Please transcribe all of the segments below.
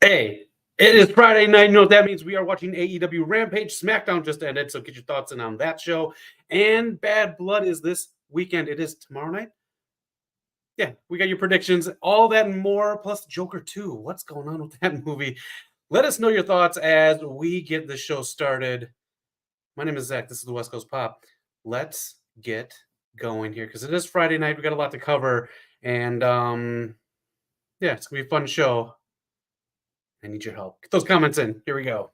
Hey, it is Friday night. You know what that means? We are watching AEW Rampage. SmackDown just ended, so get your thoughts in on that show. And Bad Blood is this weekend. It is tomorrow night. Yeah, we got your predictions, all that and more, plus Joker 2. What's going on with that movie? Let us know your thoughts as we get the show started. My name is Zach. This is the West Coast Pop. Let's get going here because it is Friday night. We got a lot to cover. And yeah, it's going to be a fun show. I need your help. Get those comments in. Here we go.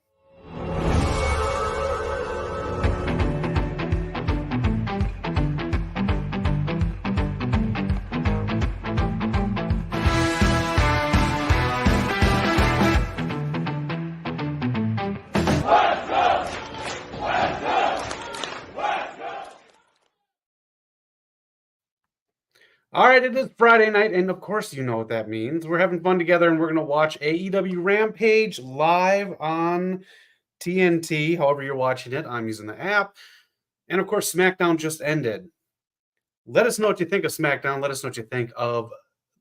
All right, it is Friday night, and of course you know what that means. We're having fun together, and we're going to watch AEW Rampage live on TNT, however you're watching it. I'm using the app. And of course, SmackDown just ended. Let us know what you think of SmackDown. Let us know what you think of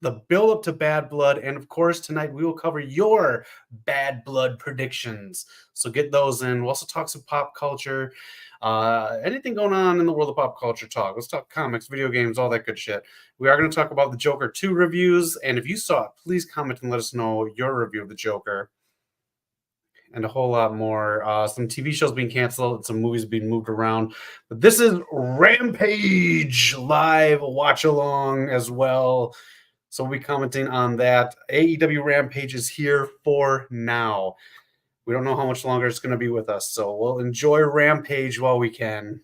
the build-up to Bad Blood. And of course, tonight we will cover your Bad Blood predictions. So get those in. We'll also talk some pop culture. Anything going on in the world of pop culture talk. Let's talk comics, video games, all that good shit. We are going to talk about the Joker 2 reviews. And if you saw it, please comment and let us know your review of the Joker. And a whole lot more. Some TV shows being canceled, some movies being moved around. But this is Rampage live watch along as well. So we'll be commenting on that. AEW Rampage is here for now. We don't know how much longer it's going to be with us. So we'll enjoy Rampage while we can.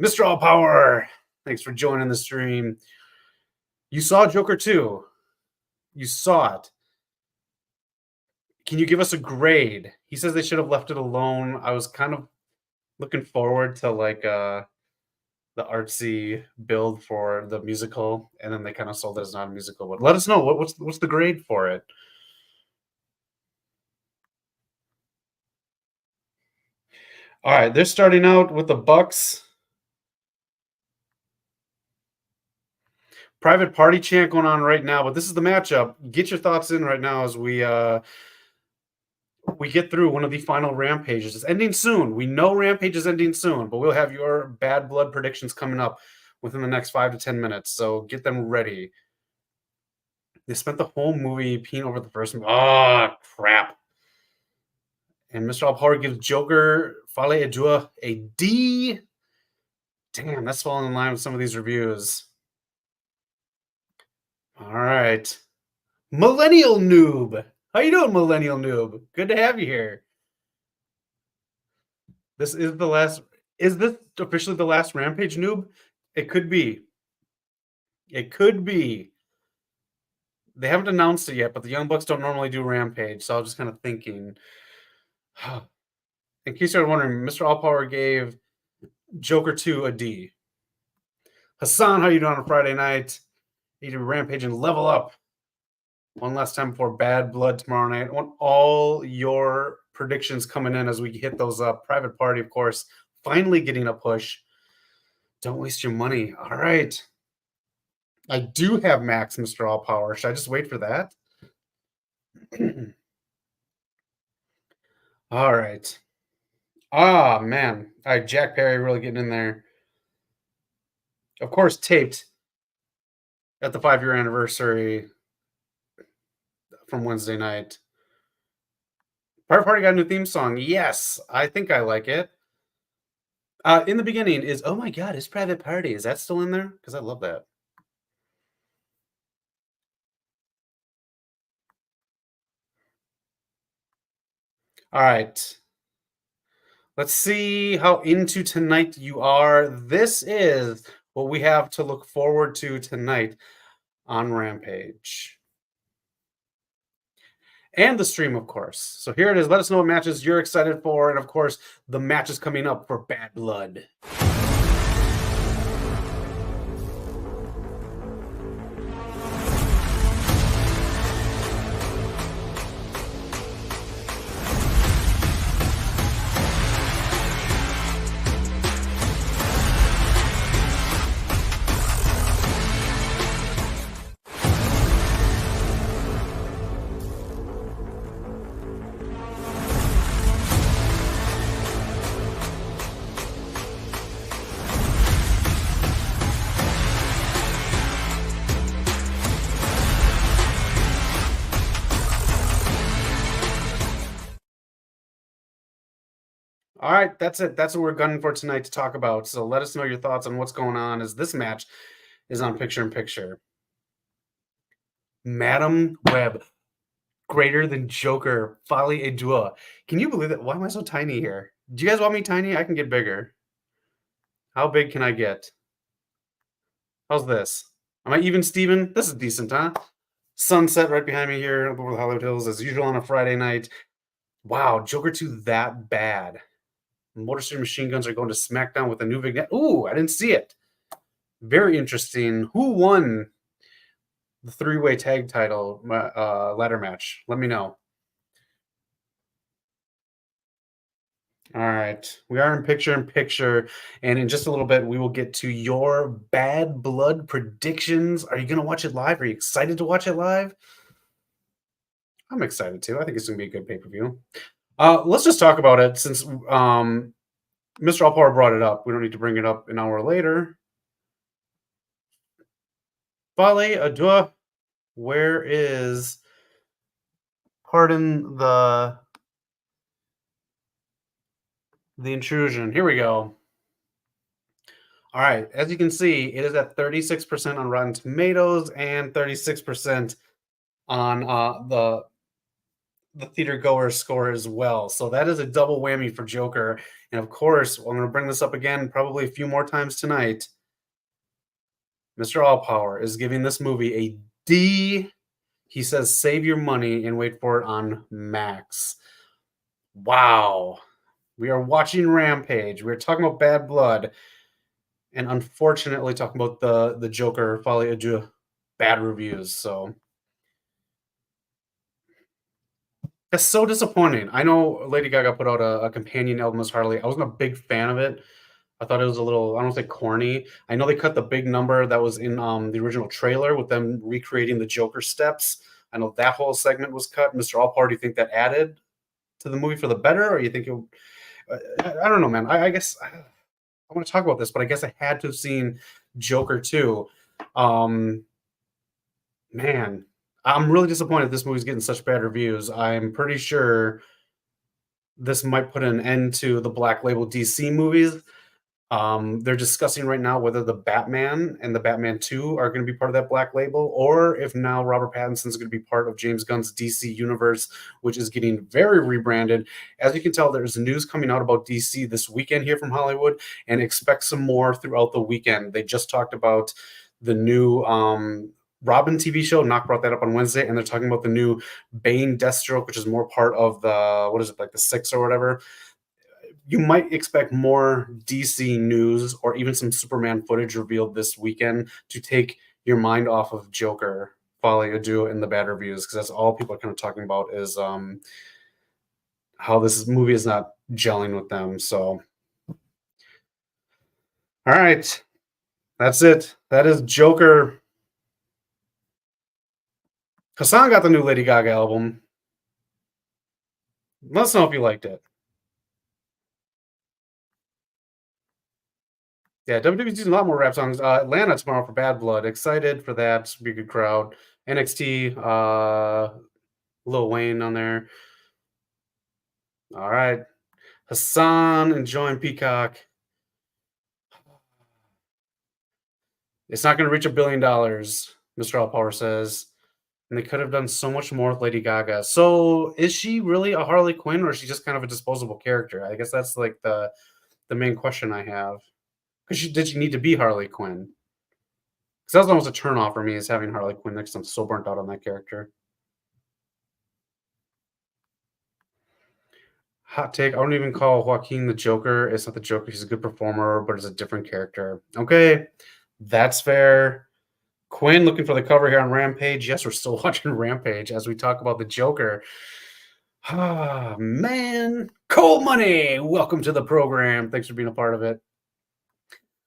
Mr. All Power, thanks for joining the stream. You saw Joker 2. You saw it. Can you give us a grade? He says they should have left it alone. I was kind of looking forward to like the artsy build for the musical, and then they kind of sold it as not a musical. But let us know what's the grade for it. All right, they're starting out with the Bucks. Private party chant going on right now, but this is the matchup. Get your thoughts in right now as we get through one of the final Rampages. It's ending soon. We know Rampage is ending soon, but we'll have your Bad Blood predictions coming up within the next 5 to 10 minutes. So get them ready. They spent the whole movie peeing over the first movie. Ah, crap. And Mr. All Power gives Joker Fale Edua a D. Damn, that's falling in line with some of these reviews. All right. Millennial Noob. How you doing, Millennial Noob? Good to have you here. This is the last... Is this officially the last Rampage, Noob? It could be. It could be. They haven't announced it yet, but the Young Bucks don't normally do Rampage, so I was just kind of thinking... In case you're wondering, Mr. All Power gave Joker 2 a D. Hassan, how you doing on a Friday night? Need to Rampage and level up. One last time before Bad Blood tomorrow night. I want all your predictions coming in as we hit those up. Private Party, of course, finally getting a push. Don't waste your money. All right. I do have Max, Mr. All Power. Should I just wait for that? All right. Ah, man. All right, Jack Perry really getting in there. Of course, taped at the 5-year anniversary from Wednesday night. Private Party got a new theme song. Yes, I think I like it. In the beginning is, oh my God, it's Private Party. Is that still in there? Because I love that. All right. Let's see how into tonight you are. This is what we have to look forward to tonight on Rampage. And the stream, of course. So here it is. Let us know what matches you're excited for. And, of course, the matches coming up for Bad Blood. All right, that's it. That's what we're gunning for tonight to talk about. So let us know your thoughts on what's going on as this match is on picture in picture. Madam Web, greater than Joker, Fale Edua. Can you believe that? Why am I so tiny here? Do you guys want me tiny? I can get bigger. How big can I get? How's this? Am I even Steven? This is decent, huh? Sunset right behind me here over the Hollywood Hills as usual on a Friday night. Wow, Joker 2 that bad. Motor City Machine Guns are going to SmackDown with a new vignette. Ooh, I didn't see it. Very interesting. Who won the three-way tag title ladder match? Let me know. All right. We are in picture. And in just a little bit, we will get to your Bad Blood predictions. Are you going to watch it live? Are you excited to watch it live? I'm excited too. I think it's going to be a good pay-per-view. Let's just talk about it since Mr. Allpower brought it up. We don't need to bring it up an hour later. Fale Edua, where is, pardon the intrusion. Here we go. All right, as you can see, it is at 36% on Rotten Tomatoes and 36% on the theater goer score as well. So that is a double whammy for Joker. And of course, I'm going to bring this up again probably a few more times tonight. Mr. Allpower is giving this movie a D. He says, save your money and wait for it on Max. Wow. We are watching Rampage. We're talking about Bad Blood. And unfortunately talking about the Joker, Fale Edua, bad reviews. So that's so disappointing. I know Lady Gaga put out a companion album as Harley. I wasn't a big fan of it. I thought it was a little, I don't say corny. I know they cut the big number that was in the original trailer with them recreating the Joker steps. I know that whole segment was cut. Mr. Allpower, do you think that added to the movie for the better, or you think it? I don't know, man. I guess I want to talk about this, but I guess I had to have seen Joker too. Man, I'm really disappointed this movie's getting such bad reviews. I'm pretty sure this might put an end to the Black Label DC movies. They're discussing right now whether the Batman and the Batman 2 are going to be part of that Black Label, or if now Robert Pattinson is going to be part of James Gunn's DC universe, which is getting very rebranded. As you can tell, there's news coming out about DC this weekend here from Hollywood, and expect some more throughout the weekend. They just talked about the new Robin TV show. Knock brought that up on Wednesday, and they're talking about the new Bane Deathstroke, which is more part of the, what is it, like the 6 or whatever. You might expect more DC news or even some Superman footage revealed this weekend to take your mind off of Joker, Fale Edua, and the bad reviews, because that's all people are kind of talking about is how this movie is not gelling with them. So, all right, that's it. That is Joker. Hassan got the new Lady Gaga album. Let us know if you liked it. Yeah, WWE's using a lot more rap songs. Atlanta tomorrow for Bad Blood. Excited for that. Should be a good crowd. NXT, Lil Wayne on there. All right. Hassan enjoying Peacock. It's not going to reach $1 billion, Mr. Allpower says. And they could have done so much more with Lady Gaga. So is she really a Harley Quinn, or is she just kind of a disposable character? I guess that's like the main question I have. Because did she need to be Harley Quinn? Because that was almost a turnoff for me, is having Harley Quinn next. I'm so burnt out on that character. Hot take. I wouldn't even call Joaquin the Joker. It's not the Joker. He's a good performer, but it's a different character. Okay, that's fair. Quinn looking for the cover here on Rampage. Yes, we're still watching Rampage as we talk about the Joker. Ah, man. Cold Money. Welcome to the program. Thanks for being a part of it.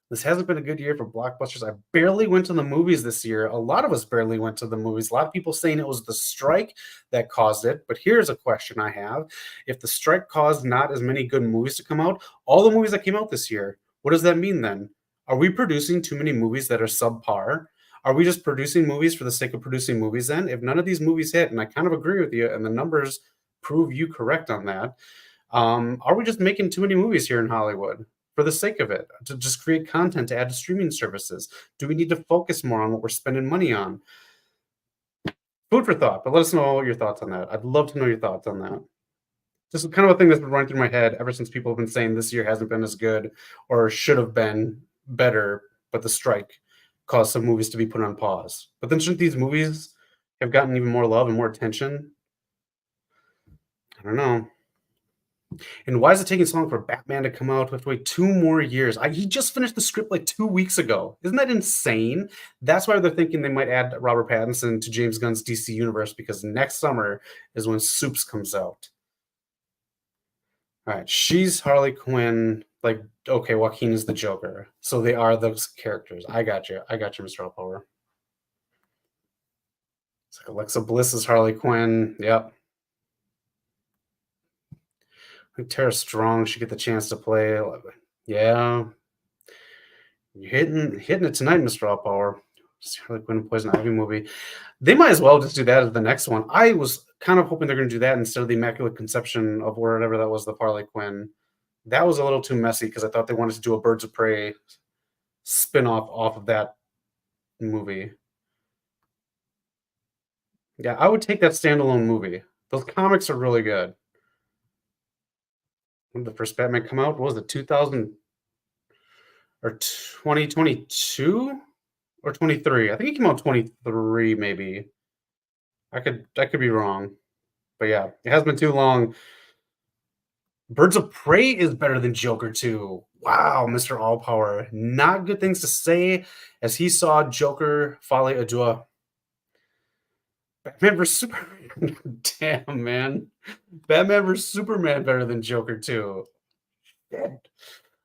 This hasn't been a good year for blockbusters. I barely went to the movies this year. A lot of us barely went to the movies. A lot of people saying it was the strike that caused it. But here's a question I have. If the strike caused not as many good movies to come out, all the movies that came out this year, what does that mean then? Are we producing too many movies that are subpar? Are we just producing movies for the sake of producing movies then? If none of these movies hit, and I kind of agree with you, and the numbers prove you correct on that, Are we just making too many movies here in Hollywood for the sake of it, to just create content to add to streaming services? Do we need to focus more on what we're spending money on? Food for thought, but let us know your thoughts on that. I'd love to know your thoughts on that. This is kind of a thing that's been running through my head ever since people have been saying this year hasn't been as good or should have been better, but the strike caused some movies to be put on pause. But then shouldn't these movies have gotten even more love and more attention? I don't know. And why is it taking so long for Batman to come out? We have to wait 2 more years. He just finished the script like 2 weeks ago. Isn't that insane? That's why they're thinking they might add Robert Pattinson to James Gunn's DC universe, because next summer is when Supes comes out. All right, she's Harley Quinn. Like, okay, Joaquin is the Joker. So they are those characters. I got you. Mr. Allpower. It's like Alexa Bliss is Harley Quinn. Yep. I think Tara Strong should get the chance to play. Yeah. You're hitting it tonight, Mr. Allpower. Harley Quinn Poison Ivy movie. They might as well just do that as the next one. I was kind of hoping they're going to do that instead of the Immaculate Conception of whatever that was, the Harley Quinn. That was a little too messy because I thought they wanted to do a Birds of Prey spin-off off of that movie. Yeah, I would take that standalone movie. Those comics are really good. When did the first Batman come out? What was it, 2000 or 2022 or 23? I think it came out 23 maybe. I could be wrong. But yeah, it has been too long. Birds of Prey is better than Joker 2. Wow, Mr. Allpower. Not good things to say as he saw Joker Folie à Deux. Batman vs. Superman. Damn, man. Batman vs. Superman better than Joker 2. Shit.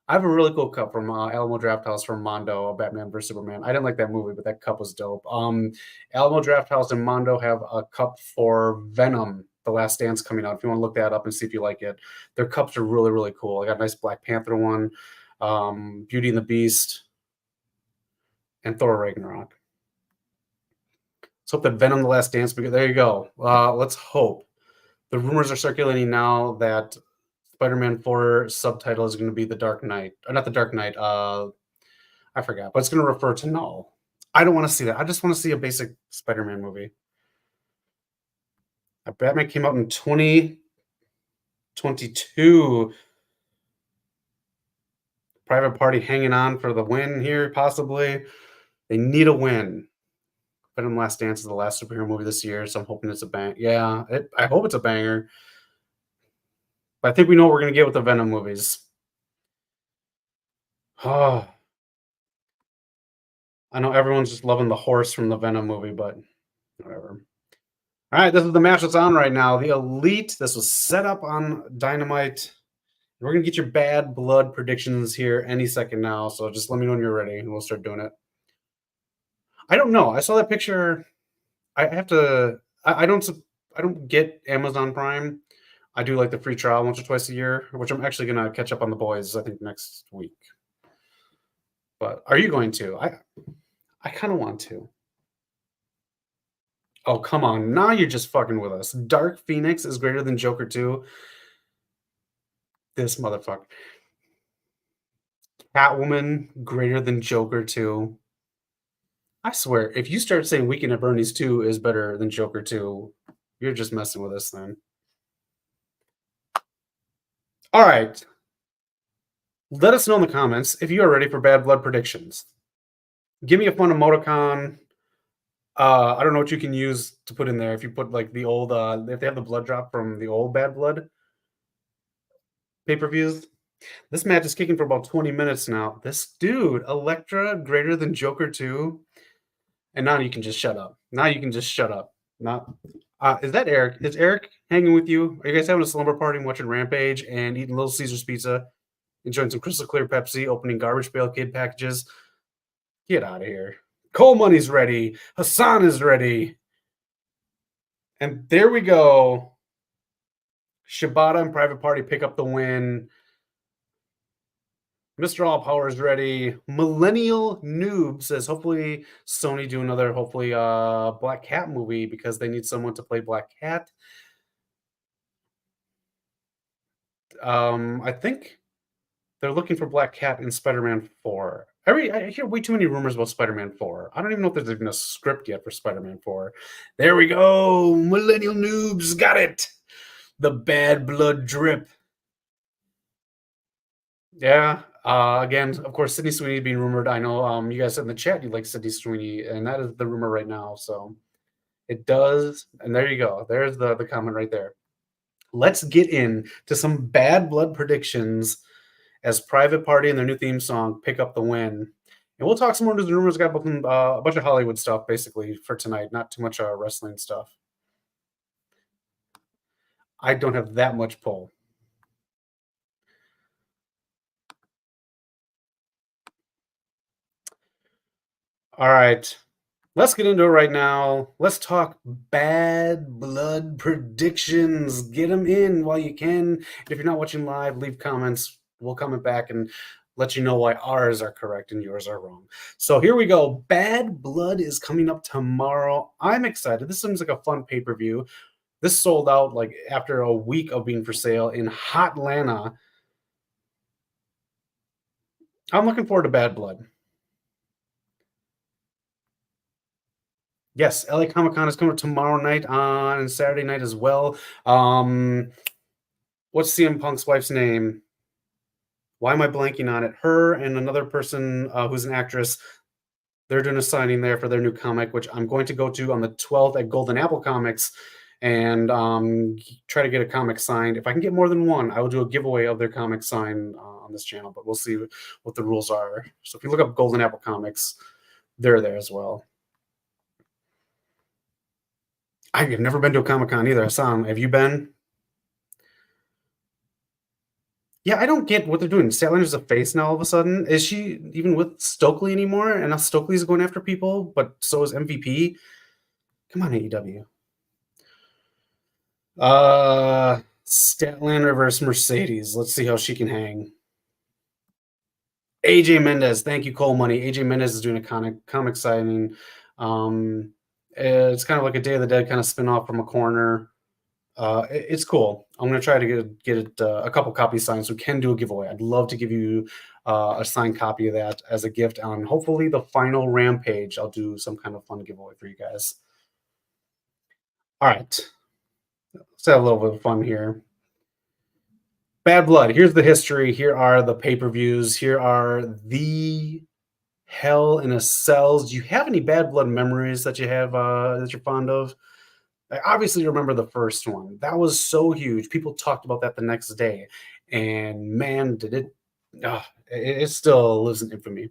I have a really cool cup from Alamo Drafthouse from Mondo, Batman vs. Superman. I didn't like that movie, but that cup was dope. Alamo Drafthouse and Mondo have a cup for Venom, The Last Dance, coming out. If you want to look that up and see if you like it. Their cups are really, really cool. I got a nice Black Panther one, Beauty and the Beast, and Thor Ragnarok. Let's hope that Venom, The Last Dance, there you go. Let's hope. The rumors are circulating now that Spider-Man 4 subtitle is going to be The Dark Knight. Or not The Dark Knight. I forgot. But it's going to refer to Null. I don't want to see that. I just want to see a basic Spider-Man movie. Batman came out in 2022. Private Party hanging on for the win here, possibly. They need a win. Venom Last Dance is the last superhero movie this year, so I'm hoping it's a bang. Yeah, I hope it's a banger. But I think we know what we're going to get with the Venom movies. Oh. I know everyone's just loving the horse from the Venom movie, but whatever. All right, this is the match that's on right now. The Elite. This was set up on Dynamite. We're going to get your Bad Blood predictions here any second now, so just let me know when you're ready, and we'll start doing it. I don't know. I saw that picture. I have to. I don't get Amazon Prime. I do like the free trial once or twice a year, which I'm actually going to catch up on The Boys, I think, next week. But are you going to? I kind of want to. Oh, come on. Now you're just fucking with us. Dark Phoenix is greater than Joker 2. This motherfucker. Catwoman greater than Joker 2. I swear, if you start saying Weekend at Bernie's 2 is better than Joker 2, you're just messing with us then. All right. Let us know in the comments if you are ready for Bad Blood predictions. Give me a fun emoticon. I don't know what you can use to put in there. If you put like the old, if they have the blood drop from the old Bad Blood pay-per-views. This match is kicking for about 20 minutes now. This dude, Elektra, greater than Joker 2. And now you can just shut up. Not, is that Eric? Is Eric hanging with you? Are you guys having a slumber party and watching Rampage and eating Little Caesars pizza, enjoying some Crystal Clear Pepsi, opening Garbage Pail Kid packages? Get out of here. Coal Money's ready. Hassan is ready. And there we go. Shibata and Private Party pick up the win. Mr. Allpower is ready. Millennial Noob says, hopefully Sony do another, Black Cat movie because they need someone to play Black Cat. I think they're looking for Black Cat in Spider-Man 4. I hear way too many rumors about Spider-Man 4. I don't even know if there's even a script yet for Spider-Man 4. There we go. Millennial Noobs got it. The Bad Blood drip. Yeah. Again, of course, Sydney Sweeney being rumored. I know you guys said in the chat you like Sydney Sweeney, and that is the rumor right now. So it does. And there you go. There's the comment right there. Let's get in to some Bad Blood predictions as Private Party and their new theme song pick up the win. And we'll talk some more news and rumors. Got a bunch of Hollywood stuff basically for tonight. Not too much wrestling stuff. I don't have that much pull. All right. Let's get into it right now. Let's talk Bad Blood predictions. Get them in while you can. If you're not watching live, leave comments. We'll comment back and let you know why ours are correct and yours are wrong. So here we go. Bad Blood is coming up tomorrow. I'm excited. This seems like a fun pay-per-view. This sold out like after a week of being for sale in Hotlanta. I'm looking forward to Bad Blood. Yes, LA Comic Con is coming up tomorrow night on Saturday night as well. What's CM Punk's wife's name? Why am I blanking on it? Her and another person who's an actress. They're doing a signing there for their new comic, which I'm going to go to on the 12th at Golden Apple Comics and try to get a comic signed. If I can get more than one, I will do a giveaway of their comic sign on this channel, but we'll see what the rules are. So if you look up Golden Apple Comics, they're there as well. I've never been to a Comic Con either. I saw them. Have you been? Yeah, I don't get what they're doing. Statlander's a face now all of a sudden. Is she even with Stokely anymore? And now Stokely's going after people, but so is MVP. Come on, AEW. Statlander versus Mercedes. Let's see how she can hang. AJ Mendez. Thank you, Cole Money. AJ Mendez is doing a comic signing. It's kind of like a Day of the Dead kind of spin-off from a corner. It's cool. I'm going to try to get it a couple copies signed so we can do a giveaway. I'd love to give you a signed copy of that as a gift on hopefully the final Rampage. I'll do some kind of fun giveaway for you guys. All right. Let's have a little bit of fun here. Bad Blood. Here's the history. Here are the pay-per-views. Here are the Hell in a Cells. Do you have any Bad Blood memories that you have that you're fond of? I obviously remember the first one. That was so huge. People talked about that the next day. And man, did it, it still lives in infamy.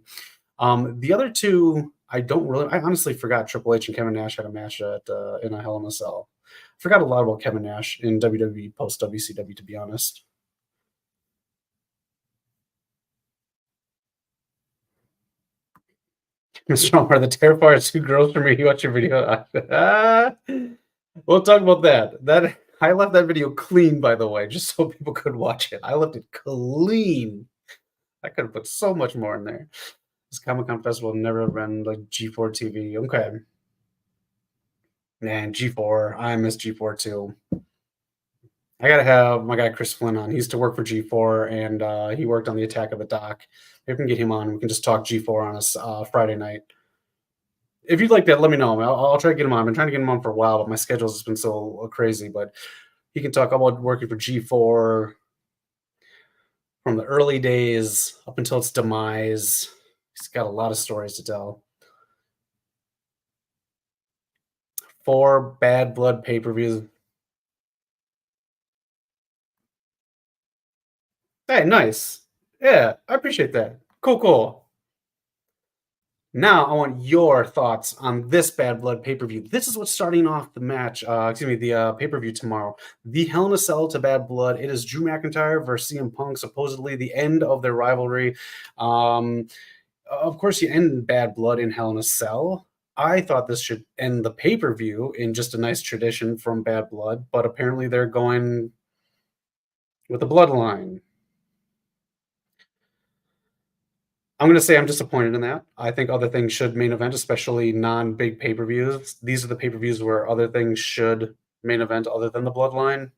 The other two, I honestly forgot Triple H and Kevin Nash had a match in a Hell in a Cell. Forgot a lot about Kevin Nash in WWE post WCW, to be honest. Mr. Omar, the Terrifier is 2 girls for me. You watch your video. We'll talk about that. I left that video clean, by the way, just so people could watch it. I left it clean. I could have put so much more in there. This Comic-Con festival never been like G4 TV. Okay. Man, G4. I miss G4 too. I gotta have my guy Chris Flynn on. He used to work for G4 and he worked on the Attack of the Dock. Maybe we can get him on. We can just talk G4 on a Friday night. If you'd like that, let me know. I'll try to get him on. I've been trying to get him on for a while, but my schedule's just been so crazy. But he can talk about working for G4 from the early days up until its demise. He's got a lot of stories to tell. 4 Bad Blood pay-per-views. Hey, nice. Yeah, I appreciate that. Cool. Now I want your thoughts on this Bad Blood pay-per-view. This is what's starting off the match. The pay-per-view tomorrow. The Hell in a Cell to Bad Blood. It is Drew McIntyre versus CM Punk. Supposedly the end of their rivalry. Of course, you end Bad Blood in Hell in a Cell. I thought this should end the pay-per-view in just a nice tradition from Bad Blood, but apparently they're going with the Bloodline. I'm going to say I'm disappointed in that. I think other things should main event, especially non-big pay-per-views. These are the pay-per-views where other things should main event other than the Bloodline.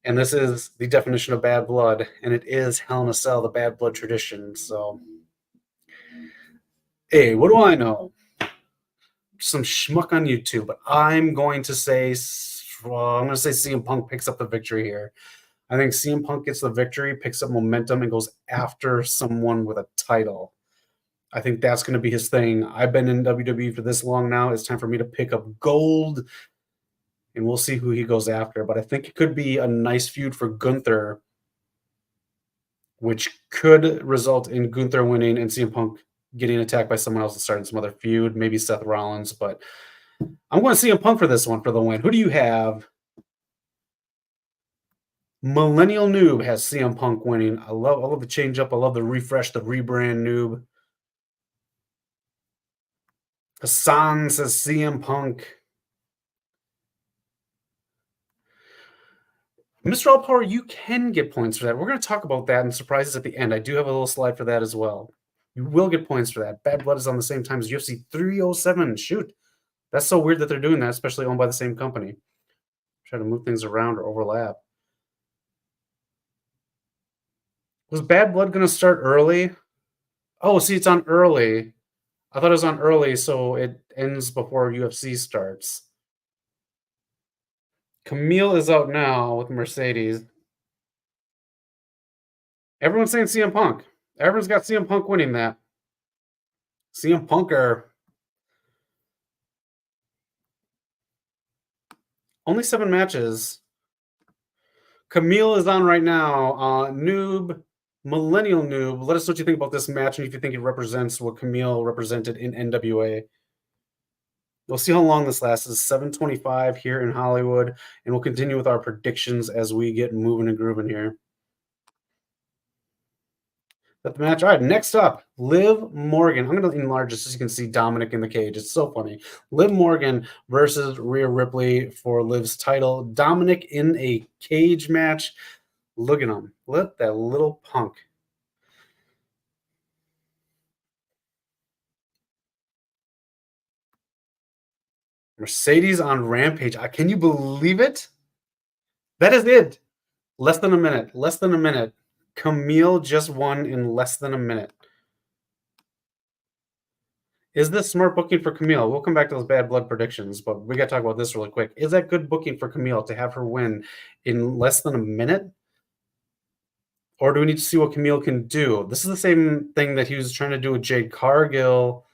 And this is the definition of bad blood, and it is Hell in a Cell, the bad blood tradition. So, hey, what do I know? Some schmuck on YouTube, but I'm going to say, well, I'm going to say CM Punk picks up the victory here. I think CM Punk gets the victory, picks up momentum, and goes after someone with a title. I think that's going to be his thing. I've been in WWE for this long now. It's time for me to pick up gold, and we'll see who he goes after. But I think it could be a nice feud for Gunther, which could result in Gunther winning and CM Punk getting attacked by someone else and starting some other feud, maybe Seth Rollins. But I'm going to CM Punk for this one for the win. Who do you have? Millennial Noob has CM Punk winning. I love the change up. I love the refresh, the rebrand Noob. Hassan says CM Punk. Mr. All Power, you can get points for that. We're going to talk about that and surprises at the end. I do have a little slide for that as well. You will get points for that. Bad Blood is on the same time as UFC 307. Shoot. That's so weird that they're doing that, especially owned by the same company. Try to move things around or overlap. Was Bad Blood going to start early? Oh, see, it's on early. I thought it was on early, so it ends before UFC starts. Kamille is out now with Mercedes. Everyone's saying CM Punk. Everyone's got CM Punk winning that. CM Punker. Only 7 matches. Kamille is on right now. Noob, Millennial Noob. Let us know what you think about this match and if you think it represents what Kamille represented in NWA. We'll see how long this lasts. It's 7:25 here in Hollywood, and we'll continue with our predictions as we get moving and grooving here. That's the match. All right, next up, Liv Morgan. I'm going to enlarge this so you can see Dominik in the cage. It's so funny. Liv Morgan versus Rhea Ripley for Liv's title. Dominik in a cage match. Look at him. Look at that little punk. Mercedes on Rampage. Can you believe it? That is it. Less than a minute. Less than a minute. Kamille just won in less than a minute. Is this smart booking for Kamille? We'll come back to those Bad Blood predictions, but we got to talk about this really quick. Is that good booking for Kamille to have her win in less than a minute? Or do we need to see what Kamille can do? This is the same thing that he was trying to do with Jade Cargill,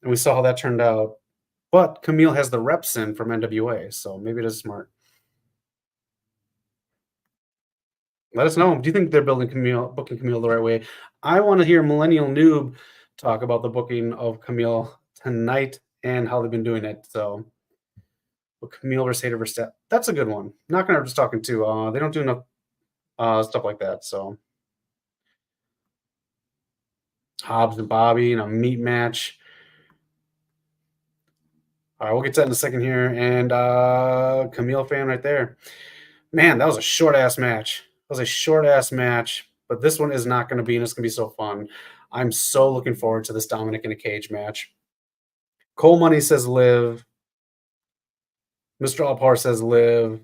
and we saw how that turned out. But Kamille has the reps in from NWA, so maybe it is smart. Let us know. Do you think they're booking Kamille the right way? I want to hear Millennial Noob talk about the booking of Kamille tonight and how they've been doing it. So, Kamille versus Hater versus Step. That's a good one. Not going to just talking to. They don't do enough stuff like that. So, Hobbs and Bobby in a meat match. All right, we'll get to that in a second here. And Kamille fan right there. Man, that was a short-ass match. That was a short-ass match. But this one is not going to be, and it's going to be so fun. I'm so looking forward to this Dominik in a cage match. Cole Money says Liv. Mr. Allpower says Liv.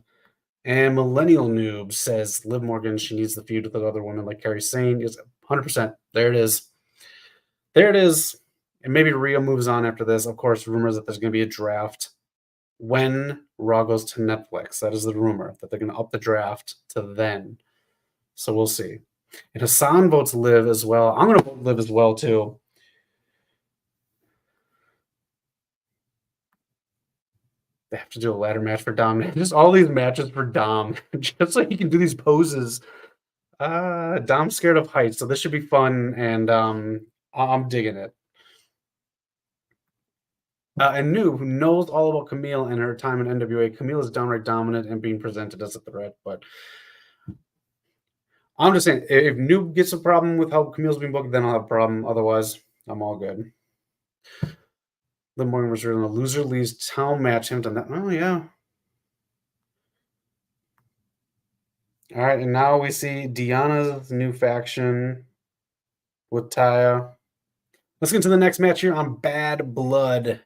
And Millennial Noob says Liv Morgan, she needs the feud with the other women like Carrie's saying. Is 100%. There it is. There it is. And maybe Rhea moves on after this. Of course, rumors that there's going to be a draft when Raw goes to Netflix. That is the rumor, that they're going to up the draft to then. So we'll see. And Hassan votes Liv as well. I'm going to vote Liv as well, too. They have to do a ladder match for Dom. Just all these matches for Dom. Just so he can do these poses. Dom's scared of heights, so this should be fun, and I'm digging it. And Noob, who knows all about Kamille and her time in NWA. Kamille is downright dominant and being presented as a threat, but I'm just saying, if Noob gets a problem with how Kamille's being booked, then I'll have a problem. Otherwise, I'm all good. Liv Morgan was really a loser leaves town match. Haven't done that. Oh, yeah. All right, and now we see Deanna's new faction with Taya. Let's get to the next match here on Bad Blood.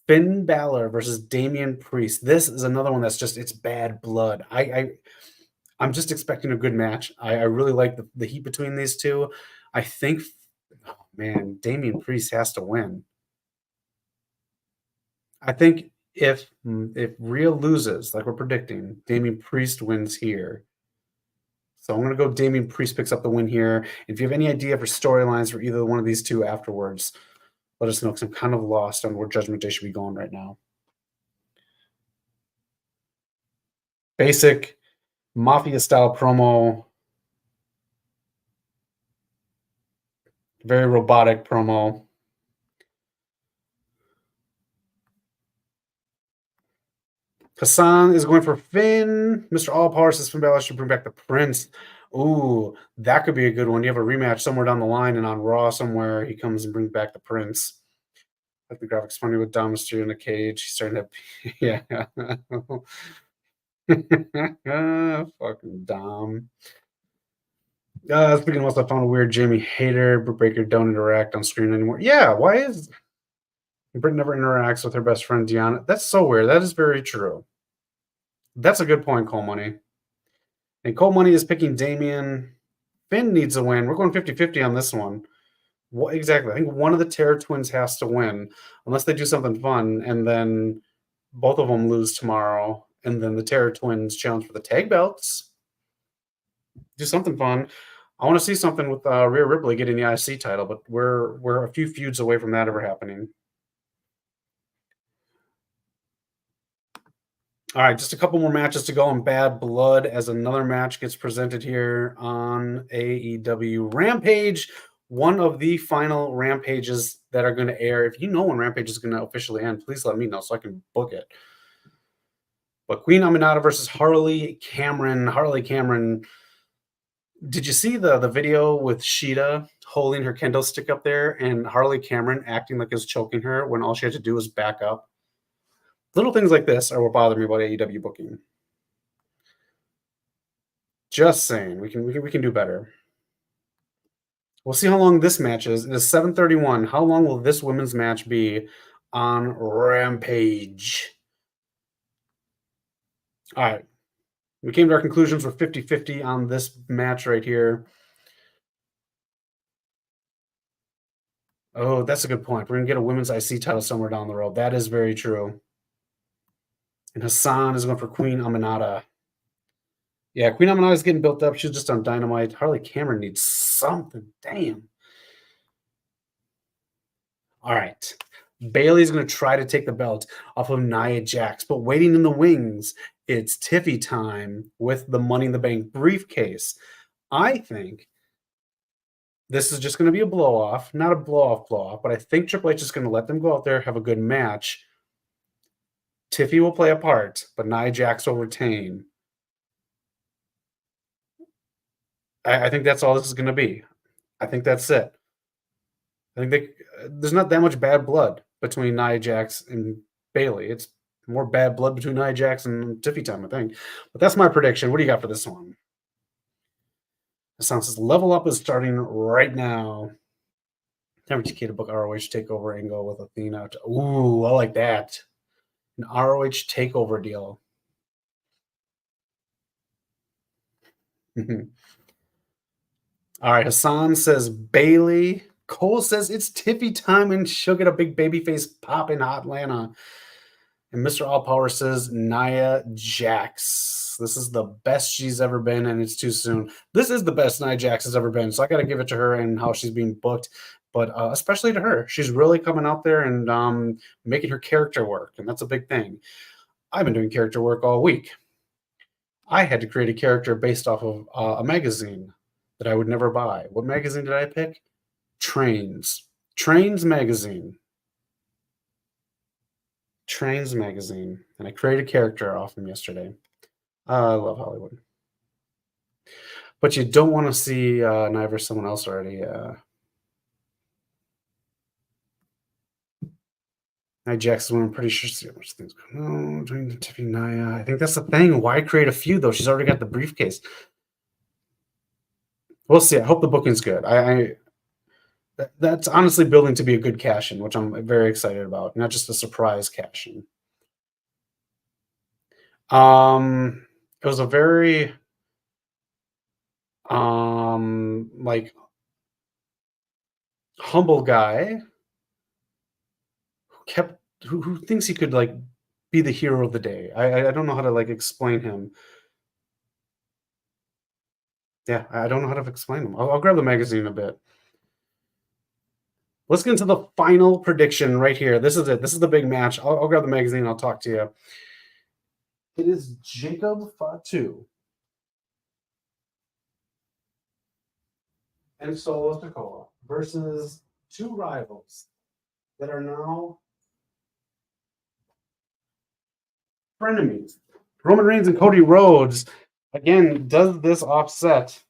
Finn Balor versus Damian Priest. This is another one that's just it's bad blood. I'm just expecting a good match. I really like the heat between these two. I think, oh man, Damian Priest has to win. I think if Rhea loses, like we're predicting, Damian Priest wins here. So I'm going to go Damian Priest picks up the win here. If you have any idea for storylines for either one of these two afterwards, let us know because I'm kind of lost on where Judgment Day should be going right now. Basic Mafia style promo. Very robotic promo. Hassan is going for Finn. Mr. All Power says Finn Balor should bring back the Prince. Ooh, that could be a good one. You have a rematch somewhere down the line, and on Raw somewhere, he comes and brings back the Prince. Like the graphics funny with Dominik Mysterio in a cage. He's starting to, yeah. Fucking Dom. Speaking of else, I found a weird Jamie Hayter. Britt Baker don't interact on screen anymore. Yeah, why is Britt never interacts with her best friend Deanna? That's so weird. That is very true. That's a good point, Cole Money. And Cole Money is picking Damian. Finn needs a win. We're going 50-50 on this one. What exactly? I think one of the Terror Twins has to win, unless they do something fun, and then both of them lose tomorrow, and then the Terror Twins challenge for the tag belts. Do something fun. I want to see something with Rhea Ripley getting the IC title, but we're a few feuds away from that ever happening. All right, just a couple more matches to go in Bad Blood as another match gets presented here on AEW Rampage. One of the final Rampages that are going to air. If you know when Rampage is going to officially end, please let me know so I can book it. But Queen Aminata versus Harley Cameron. Harley Cameron. Did you see the video with Shida holding her kendo stick up there and Harley Cameron acting like it's choking her when all she had to do was back up? Little things like this are what bother me about AEW booking. Just saying, we can do better. We'll see how long this match is. It is 7:31. How long will this women's match be on Rampage? All right. We came to our conclusions. We're 50-50 on this match right here. Oh, that's a good point. We're going to get a women's IC title somewhere down the road. That is very true. And Hassan is going for Queen Aminata. Yeah, Queen Aminata is getting built up. She's just on Dynamite. Harley Cameron needs something. Damn. All right. Bayley's going to try to take the belt off of Nia Jax, but waiting in the wings, it's Tiffy time with the Money in the Bank briefcase. I think this is just going to be a blow-off. Not a blow-off, but I think Triple H is going to let them go out there, have a good match. Tiffy will play a part, but Nia Jax will retain. I think that's all this is going to be. I think that's it. I think there's not that much bad blood between Nia Jax and Bayley. It's more bad blood between Nia Jax and Tiffy time, I think. But that's my prediction. What do you got for this one? It sounds says Level Up is starting right now. Time for TK to book ROH takeover angle with Athena. Ooh, I like that. An ROH takeover deal. All right, Hassan says Bayley. Cole says it's Tiffy time and she'll get a big babyface pop in Atlanta. And Mr. All Power says Nia Jax. This is the best she's ever been, and it's too soon. This is the best Nia Jax has ever been, so I got to give it to her and how she's being booked. But especially to her, she's really coming out there and making her character work, and that's a big thing. I've been doing character work all week. I had to create a character based off of a magazine that I would never buy. What magazine did I pick? Trains magazine. Trains magazine. And I created a character off them yesterday. I love Hollywood. But you don't want to see Nia versus someone else already. Nia Jackson, I'm pretty sure. See how much things go. No, doing the Tiffy Nia. I think that's the thing. Why create a feud though? She's already got the briefcase. We'll see. I hope the booking's good. That's honestly building to be a good cash-in, which I'm very excited about, not just a surprise cash-in. It was a very, like, humble guy who thinks he could, like, be the hero of the day. I don't know how to, like, explain him. Yeah, I don't know how to explain him. I'll grab the magazine in a bit. Let's get into the final prediction right here. This is it. This is the big match. I'll grab the magazine. I'll talk to you. It is Jacob Fatu and Solo Sikoa versus two rivals that are now frenemies. Roman Reigns and Cody Rhodes. Again, does this offset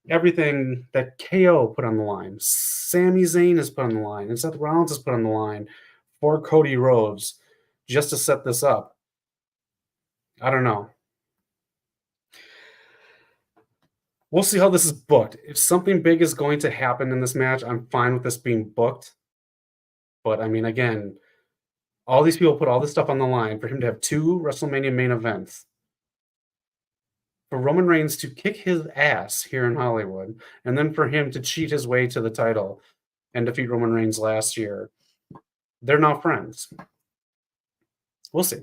everything that KO put on the line? Sami Zayn has put on the line, and Seth Rollins has put on the line for Cody Rhodes just to set this up. I don't know. We'll see how this is booked. If something big is going to happen in this match, I'm fine with this being booked. But I mean, again, all these people put all this stuff on the line for him to have two WrestleMania main events. For Roman Reigns to kick his ass here in Hollywood, and then for him to cheat his way to the title and defeat Roman Reigns last year. They're now friends. We'll see.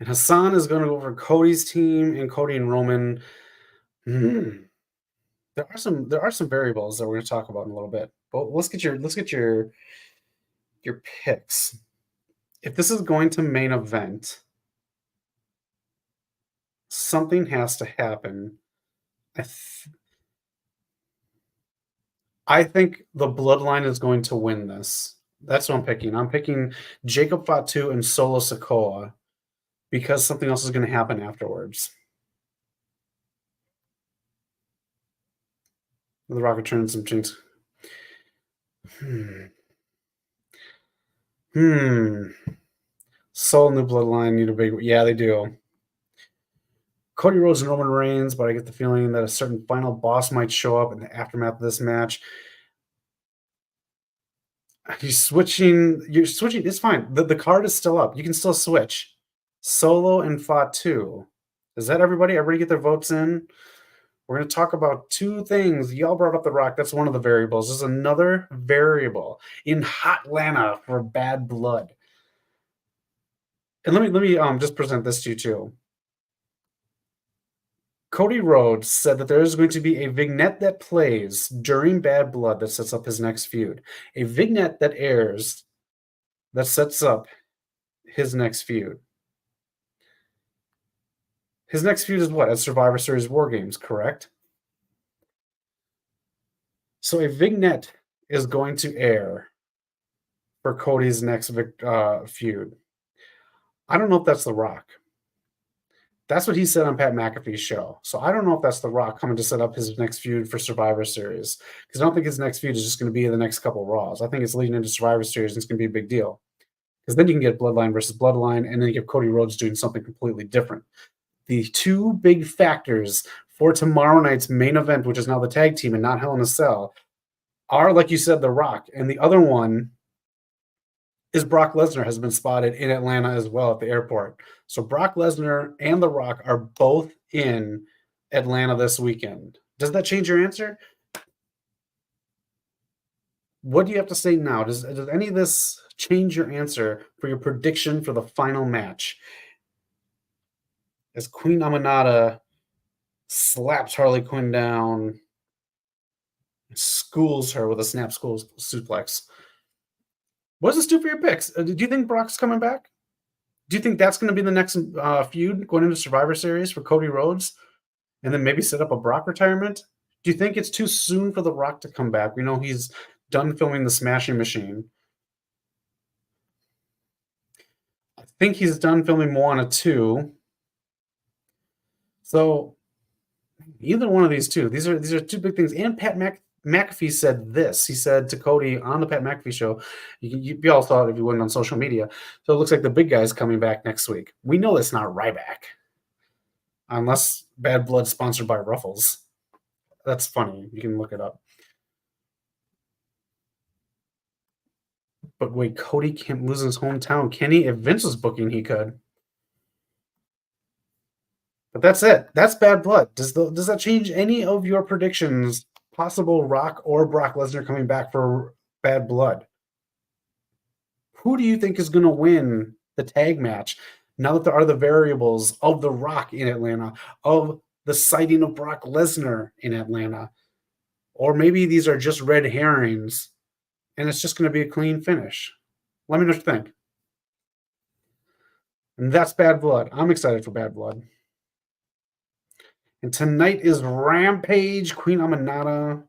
And Hassan is going to go over Cody's team and Cody and Roman. There are some variables that we're going to talk about in a little bit. But let's get your picks. If this is going to main event, something has to happen. I think the Bloodline is going to win this. That's what I'm picking. I'm picking Jacob Fatu and Solo Sikoa because something else is going to happen afterwards. The Rock returns some jinx. Soul New Bloodline need a big... Yeah, they do. Cody Rhodes and Roman Reigns, but I get the feeling that a certain final boss might show up in the aftermath of this match. You're switching. It's fine. The card is still up. You can still switch. Solo and Fatu. Is that everybody? Everybody get their votes in? We're going to talk about two things. Y'all brought up The Rock. That's one of the variables. There's another variable in Hotlanta for Bad Blood. And let me just present this to you too. Cody Rhodes said that there is going to be a vignette that plays during Bad Blood that sets up his next feud. A vignette that airs that sets up his next feud. His next feud is what? At Survivor Series War Games, correct? So a vignette is going to air for Cody's next feud. I don't know if that's The Rock. That's what he said on Pat McAfee's show. So I don't know if that's The Rock coming to set up his next feud for Survivor Series. Because I don't think his next feud is just going to be in the next couple of Raws. I think it's leading into Survivor Series and it's going to be a big deal. Because then you can get Bloodline versus Bloodline and then you get Cody Rhodes doing something completely different. The two big factors for tomorrow night's main event, which is now the tag team and not Hell in a Cell, are, like you said, The Rock. And the other one is Brock Lesnar has been spotted in Atlanta as well at the airport. So Brock Lesnar and The Rock are both in Atlanta this weekend. Does that change your answer? What do you have to say now? Does any of this change your answer for your prediction for the final match? As Queen Aminata slaps Harley Quinn down, schools her with a snap school suplex. What does this do for your picks? Do you think Brock's coming back? Do you think that's going to be the next feud going into Survivor Series for Cody Rhodes? And then maybe set up a Brock retirement? Do you think it's too soon for The Rock to come back? We know he's done filming The Smashing Machine. I think he's done filming Moana 2. So either one of these two, these are two big things. And Pat McAfee said this. He said to Cody on the Pat McAfee show, you all saw it if you went on social media. So it looks like the big guy's coming back next week. We know it's not Ryback. Unless Bad Blood sponsored by Ruffles. That's funny. You can look it up. But wait, Cody can't lose his hometown, can he? If Vince was booking, he could. But that's it. That's Bad Blood. Does that change any of your predictions? Possible Rock or Brock Lesnar coming back for Bad Blood? Who do you think is going to win the tag match now that there are the variables of The Rock in Atlanta, of the sighting of Brock Lesnar in Atlanta? Or maybe these are just red herrings and it's just going to be a clean finish. Let me know what you think. And that's Bad Blood. I'm excited for Bad Blood. And tonight is Rampage. Queen Aminata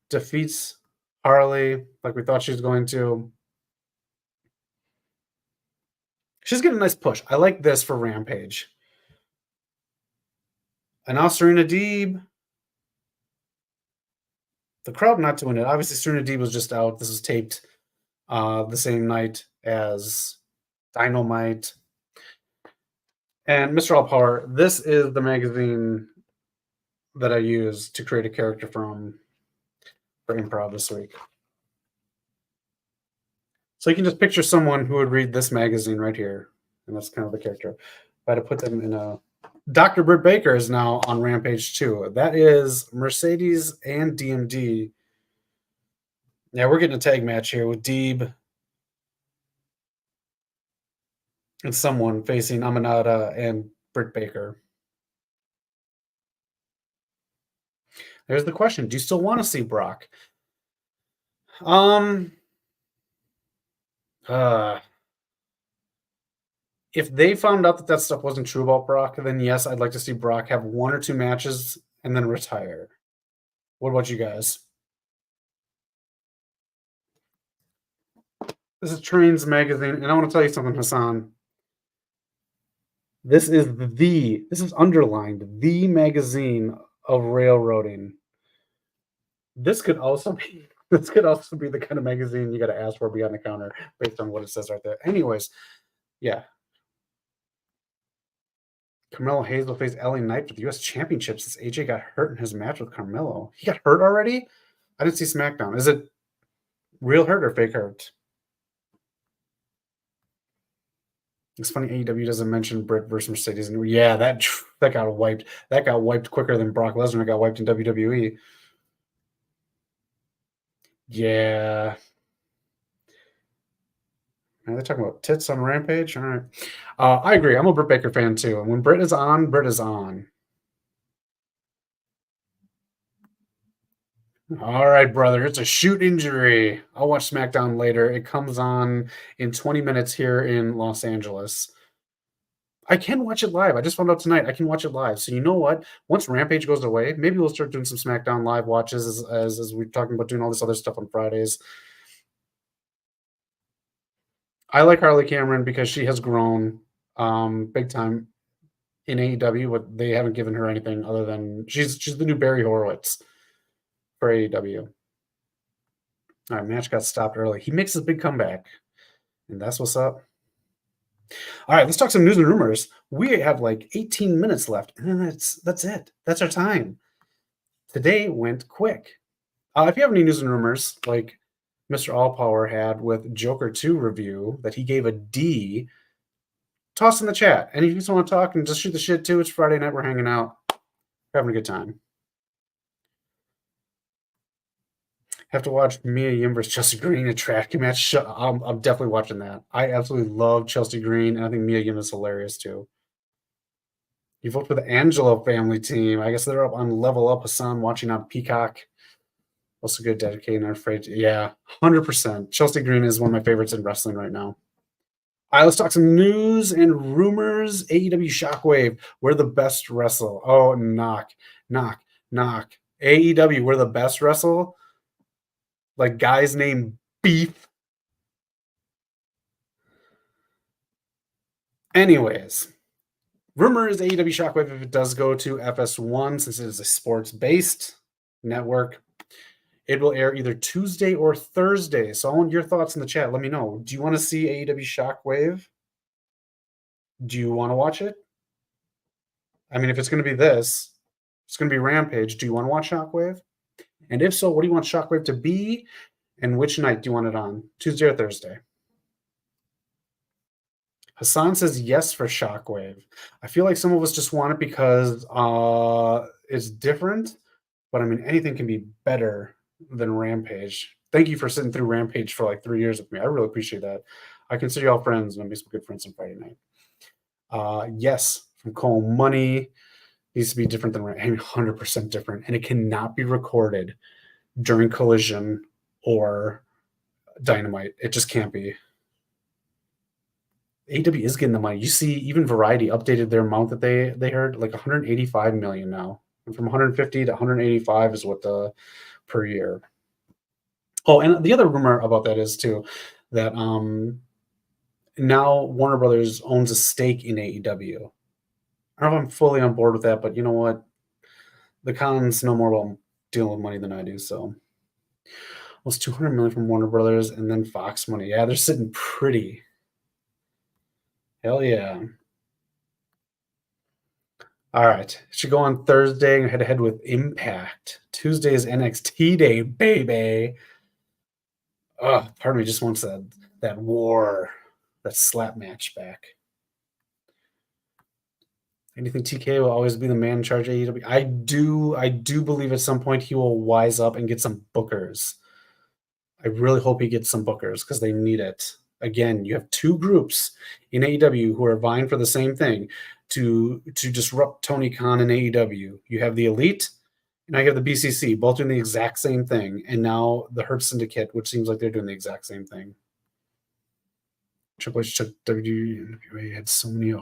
defeats Harley like we thought she was going to. She's getting a nice push. I like this for Rampage. And now Serena Deeb. The crowd not doing it. Obviously, Serena Deeb was just out. This was taped the same night as Dynamite. And Mr. All Power, this is the magazine that I use to create a character for improv this week. So you can just picture someone who would read this magazine right here. And that's kind of the character. If I had to put them in a... Dr. Britt Baker is now on Rampage too. That is Mercedes and DMD. Yeah, we're getting a tag match here with Deeb and someone facing Aminata and Britt Baker. There's the question. Do you still want to see Brock? If they found out that stuff wasn't true about Brock, then yes, I'd like to see Brock have 1 or 2 matches and then retire. What about you guys? This is Trains Magazine, and I want to tell you something, Hassan. This is underlined, the magazine of railroading. This could also be the kind of magazine you got to ask for behind the counter based on what it says right there. Anyways, yeah. Carmelo Hayes will face LA Knight for the U.S. Championship since AJ got hurt in his match with Carmelo. He got hurt already? I didn't see SmackDown. Is it real hurt or fake hurt? It's funny AEW doesn't mention Britt versus Mercedes. And yeah, that got wiped. That got wiped quicker than Brock Lesnar got wiped in WWE. Yeah. Are they talking about tits on Rampage? All right. I agree. I'm a Britt Baker fan too. And when Britt is on, Britt is on. All right, brother. It's a shoot injury. I'll watch SmackDown later. It comes on in 20 minutes here in Los Angeles. I can watch it live. I just found out tonight I can watch it live. So you know what? Once Rampage goes away, maybe we'll start doing some SmackDown live watches as we're talking about doing all this other stuff on Fridays. I like Harley Cameron because she has grown big time in AEW, but they haven't given her anything other than she's the new Barry Horowitz for AEW. All right, match got stopped early. He makes his big comeback, and that's what's up. All right, let's talk some news and rumors. We have like 18 minutes left, and then that's it. That's our time. Today went quick. If you have any news and rumors, like Mr. Allpower had with Joker 2 review that he gave a D, toss in the chat. And if you just want to talk and just shoot the shit too, it's Friday night. We're hanging out. We're having a good time. Have to watch Mia Yim versus Chelsea Green in a trash match. I'm definitely watching that. I absolutely love Chelsea Green, and I think Mia Yim is hilarious too. You vote for the Angelo family team. I guess they're up on Level Up. Hassan watching on Peacock. Also good, dedicated, and afraid. Yeah, 100%. Chelsea Green is one of my favorites in wrestling right now. All right, let's talk some news and rumors. AEW Shockwave, we're the best wrestle. Oh, knock. AEW, we're the best wrestle. Like guys named Beef. Anyways, rumor is AEW Shockwave, if it does go to FS1, since it is a sports-based network, it will air either Tuesday or Thursday. So I want your thoughts in the chat. Let me know. Do you want to see AEW Shockwave? Do you want to watch it? I mean, if it's going to be this, It's going to be Rampage. Do you want to watch Shockwave? And if so, what do you want Shockwave to be? And which night do you want it on? Tuesday or Thursday? Hassan says yes for Shockwave. I feel like some of us just want it because it's different. But I mean, anything can be better than Rampage. Thank you for sitting through Rampage for like 3 years with me. I really appreciate that. I consider y'all friends, and I'll be some good friends on Friday night. Yes, from Cole Money. Needs to be different than 100% different. And it cannot be recorded during Collision or Dynamite. It just can't be. AEW is getting the money. You see, even Variety updated their amount that they heard, like 185 million now. And from 150 to 185 is what the per year. Oh, and the other rumor about that is too that now Warner Brothers owns a stake in AEW. I don't know if I'm fully on board with that, but you know what? The cons know more about dealing with money than I do. So almost 200 million from Warner Brothers and then Fox money. Yeah, they're sitting pretty. Hell yeah. All right. Should go on Thursday head to head with Impact. Tuesday is NXT Day, baby. Oh, part of me just wants that war, that slap match back. Anything TK will always be the man in charge of AEW. I do believe at some point he will wise up and get some bookers. I really hope he gets some bookers because they need it. Again, you have two groups in AEW who are vying for the same thing to disrupt Tony Khan and AEW. You have the Elite, and now you have the BCC, both doing the exact same thing. And now the Hurt Syndicate, which seems like they're doing the exact same thing. Triple H took WWE, had so many.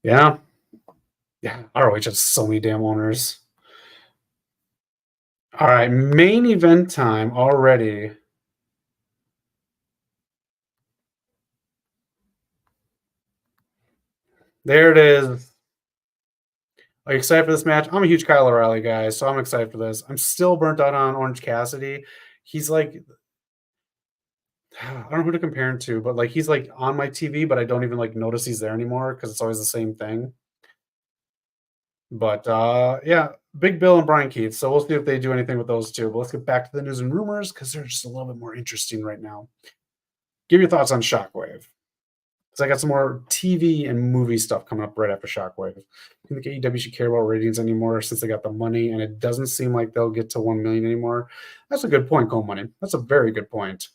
Yeah. ROH has so many damn owners. All right, main event time already. There it is. Are you excited for this match? I'm a huge Kyle O'Reilly guy, so I'm excited for this. I'm still burnt out on Orange Cassidy. He's like, I don't know who to compare him to, but like he's like on my TV, but I don't even like notice he's there anymore because it's always the same thing. But yeah, Big Bill and Brian Keith. So we'll see if they do anything with those two. But let's get back to the news and rumors because they're just a little bit more interesting right now. Give your thoughts on Shockwave. Because I got some more TV and movie stuff coming up right after Shockwave. I think AEW should care about ratings anymore since they got the money, and it doesn't seem like they'll get to 1 million anymore. That's a good point, Cole Money. That's a very good point.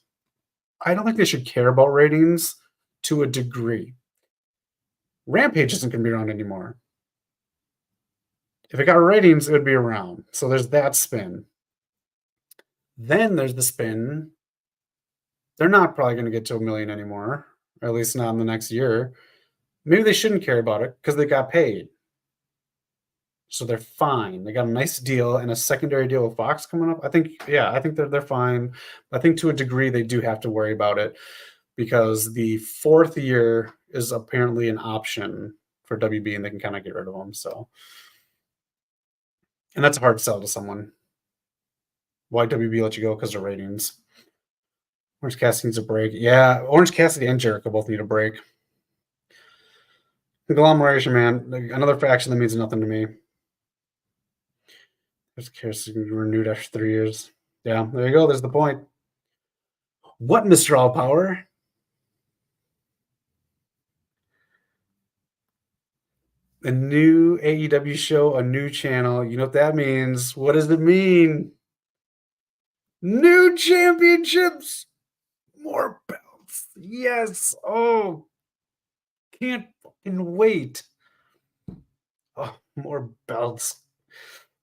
I don't think they should care about ratings to a degree. Rampage isn't going to be around anymore. If it got ratings, it would be around. So there's that spin. Then there's the spin. They're not probably going to get to 1 million anymore, or at least not in the next year. Maybe they shouldn't care about it because they got paid. So they're fine. They got a nice deal and a secondary deal with Fox coming up. I think they're fine. I think to a degree they do have to worry about it because the fourth year is apparently an option for WB and they can kind of get rid of them. So, and that's a hard sell to someone. Why WB let you go? Because of ratings. Orange Cassidy needs a break. Yeah, Orange Cassidy and Jericho both need a break. Conglomeration, man. Another faction that means nothing to me. There's Cassidy renewed after 3 years. Yeah, there you go. There's the point. What, Mr. All Power? A new AEW show, a new channel. You know what that means. What does it mean? New championships. More belts. Yes. Oh, can't fucking wait. Oh, more belts.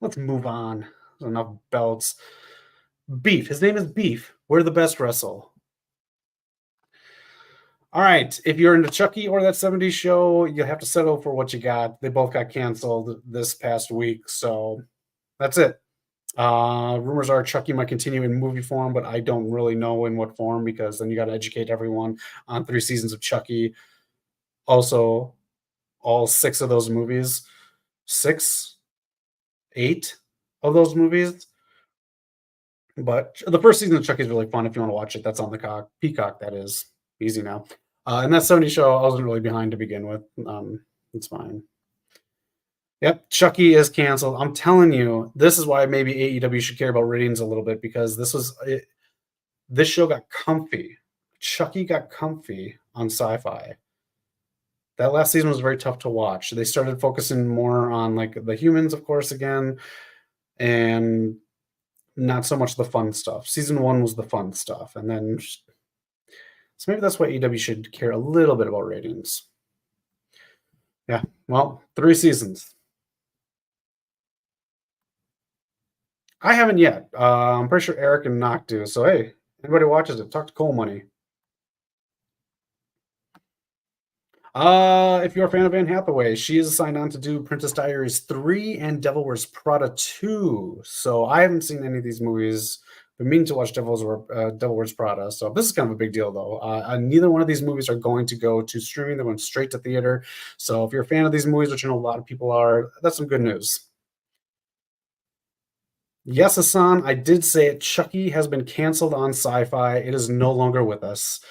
Let's move on. There's enough belts. Beef. His name is Beef. We're the best wrestle. All right. If you're into Chucky or that 70s show, you'll have to settle for what you got. They both got canceled this past week. So that's it. Rumors are Chucky might continue in movie form, but I don't really know in what form because then you got to educate everyone on 3 seasons of Chucky. Also, all 6 of those movies, 8 of those movies. But the first season of Chucky is really fun if you want to watch it. That's on the Peacock, that is. Easy now. And that 70 show, I wasn't really behind to begin with. It's fine. Yep, Chucky is canceled. I'm telling you, this is why maybe AEW should care about ratings a little bit because this show got comfy. Chucky got comfy on Sci-Fi. That last season was very tough to watch. They started focusing more on like the humans, of course, again, and not so much the fun stuff. Season 1 was the fun stuff, and then so maybe that's why AEW should care a little bit about ratings. Yeah, well, 3 seasons. I haven't yet. I'm pretty sure Eric and Knock do. So hey, anybody watches it, talk to Cole Money. If you're a fan of Anne Hathaway, she is signed on to do Princess Diaries 3 and Devil Wears Prada 2. So I haven't seen any of these movies. Been meaning to watch Devil Wears Prada. So this is kind of a big deal, though. Neither one of these movies are going to go to streaming. They're going straight to theater. So if you're a fan of these movies, which I know a lot of people are, that's some good news. Yes, Hassan, I did say it. Chucky has been canceled on Sci-Fi. It is no longer with us.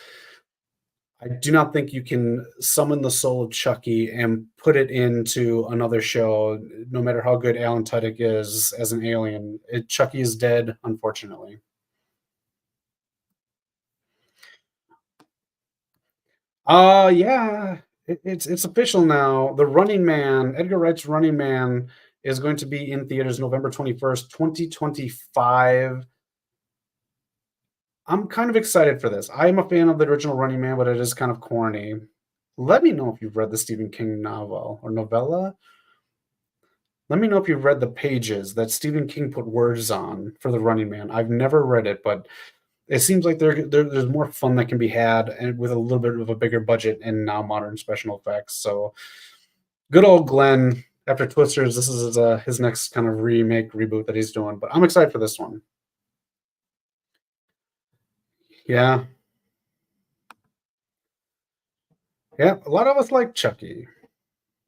I do not think you can summon the soul of Chucky and put it into another show, no matter how good Alan Tudyk is as an alien. Chucky is dead, unfortunately. Yeah, it's official now. The Running Man, Edgar Wright's Running Man, is going to be in theaters November 21st, 2025. I'm kind of excited for this. I am a fan of the original Running Man, but it is kind of corny. Let me know if you've read the Stephen King novel or novella. Let me know if you've read the pages that Stephen King put words on for the Running Man. I've never read it, but it seems like there's more fun that can be had and with a little bit of a bigger budget and now modern special effects. So good old Glenn. After Twisters, this is his next kind of reboot that he's doing. But I'm excited for this one. Yeah. Yeah, a lot of us like Chucky.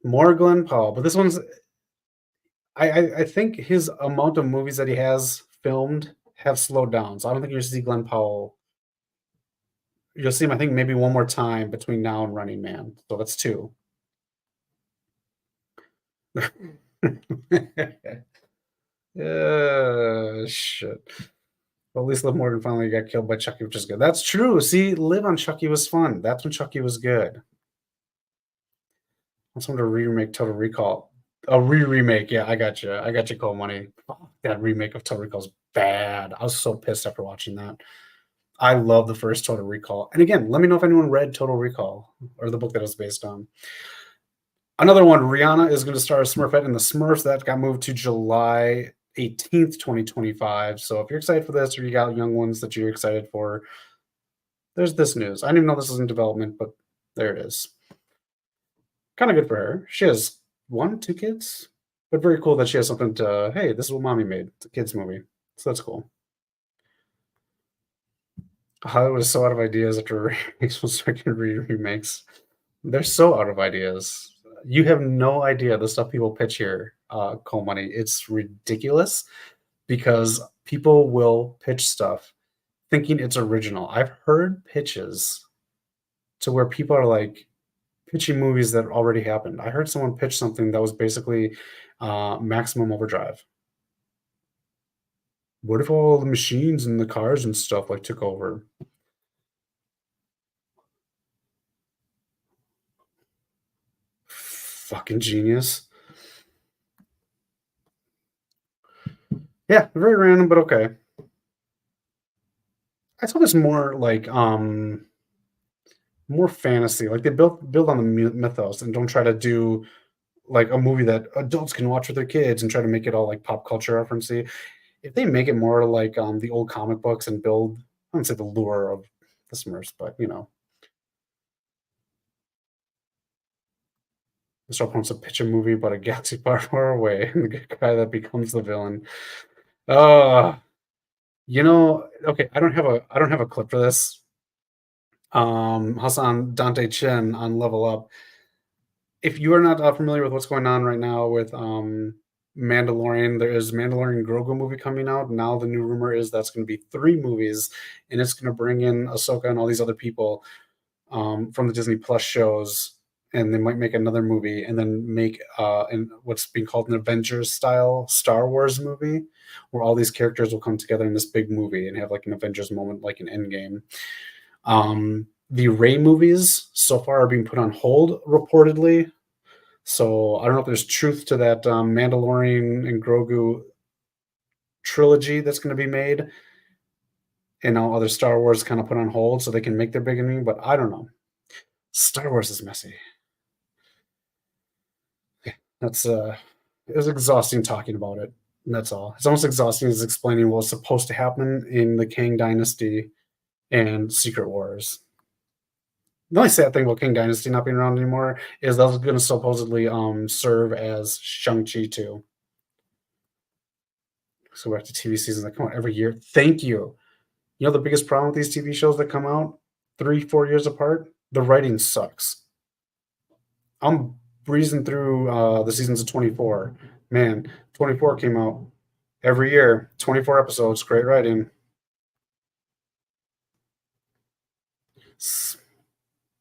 More Glenn Powell, but this one's I think his amount of movies that he has filmed have slowed down. So I don't think you'll see Glenn Powell. You'll see him, I think, maybe one more time between now and Running Man. So that's 2. Shit. Well, at least Liv Morgan finally got killed by Chucky, which is good. That's true. See, Liv on Chucky was fun. That's when Chucky was good. I want someone to remake Total Recall. A remake. Yeah, I got you. I got you, Cole Money. Oh, that remake of Total Recall is bad. I was so pissed after watching that. I love the first Total Recall. And again, let me know if anyone read Total Recall or the book that it was based on. Another one, Rihanna is going to star as Smurfette in the Smurfs. That got moved to July 18th, 2025. So if you're excited for this or you got young ones that you're excited for, there's this news. I didn't even know this was in development, but there it is. Kind of good for her. She has 1, 2 kids, but very cool that she has something to, hey, this is what mommy made. It's a kid's movie. So that's cool. Hollywood is so out of ideas after remakes. They're so out of ideas. You have no idea the stuff people pitch here, Cole Money. It's ridiculous because people will pitch stuff thinking it's original. I've heard pitches to where people are like pitching movies that already happened. I heard someone pitch something that was basically Maximum Overdrive. What if all the machines and the cars and stuff like took over? Fucking genius. Yeah, very random, but okay. I thought it's more like more fantasy. Like they build on the mythos and don't try to do like a movie that adults can watch with their kids and try to make it all like pop culture referencey. If they make it more like the old comic books and build, I wouldn't say the lure of the Smurfs, but you know, Mr. wants to pitch a movie about a galaxy far, far away and the guy that becomes the villain. Uh you know, okay, I don't have a clip for this. Hassan Dante Chin on Level Up. If you are not familiar with what's going on right now with Mandalorian, there is Mandalorian Grogu movie coming out. Now the new rumor is that's going to be 3 movies, and it's going to bring in Ahsoka and all these other people from the Disney Plus shows. and they might make another movie and then make what's being called an Avengers style Star Wars movie, where all these characters will come together in this big movie and have like an Avengers moment, like an Endgame. The Rey movies so far are being put on hold, reportedly. So I don't know if there's truth to that Mandalorian and Grogu trilogy that's going to be made, and all other Star Wars kind of put on hold so they can make their big ending. But I don't know. Star Wars is messy. That's it was exhausting talking about it. That's all. It's almost exhausting as explaining what was supposed to happen in the Kang Dynasty and Secret Wars. The only sad thing about King Dynasty not being around anymore is that was going to supposedly serve as Shang-Chi too. So we're back to TV seasons that come out every year. Thank you. You know the biggest problem with these TV shows that come out 3-4 years apart? The writing sucks. I'm breezing through the seasons of 24. Man, 24 came out every year, 24 episodes, great writing.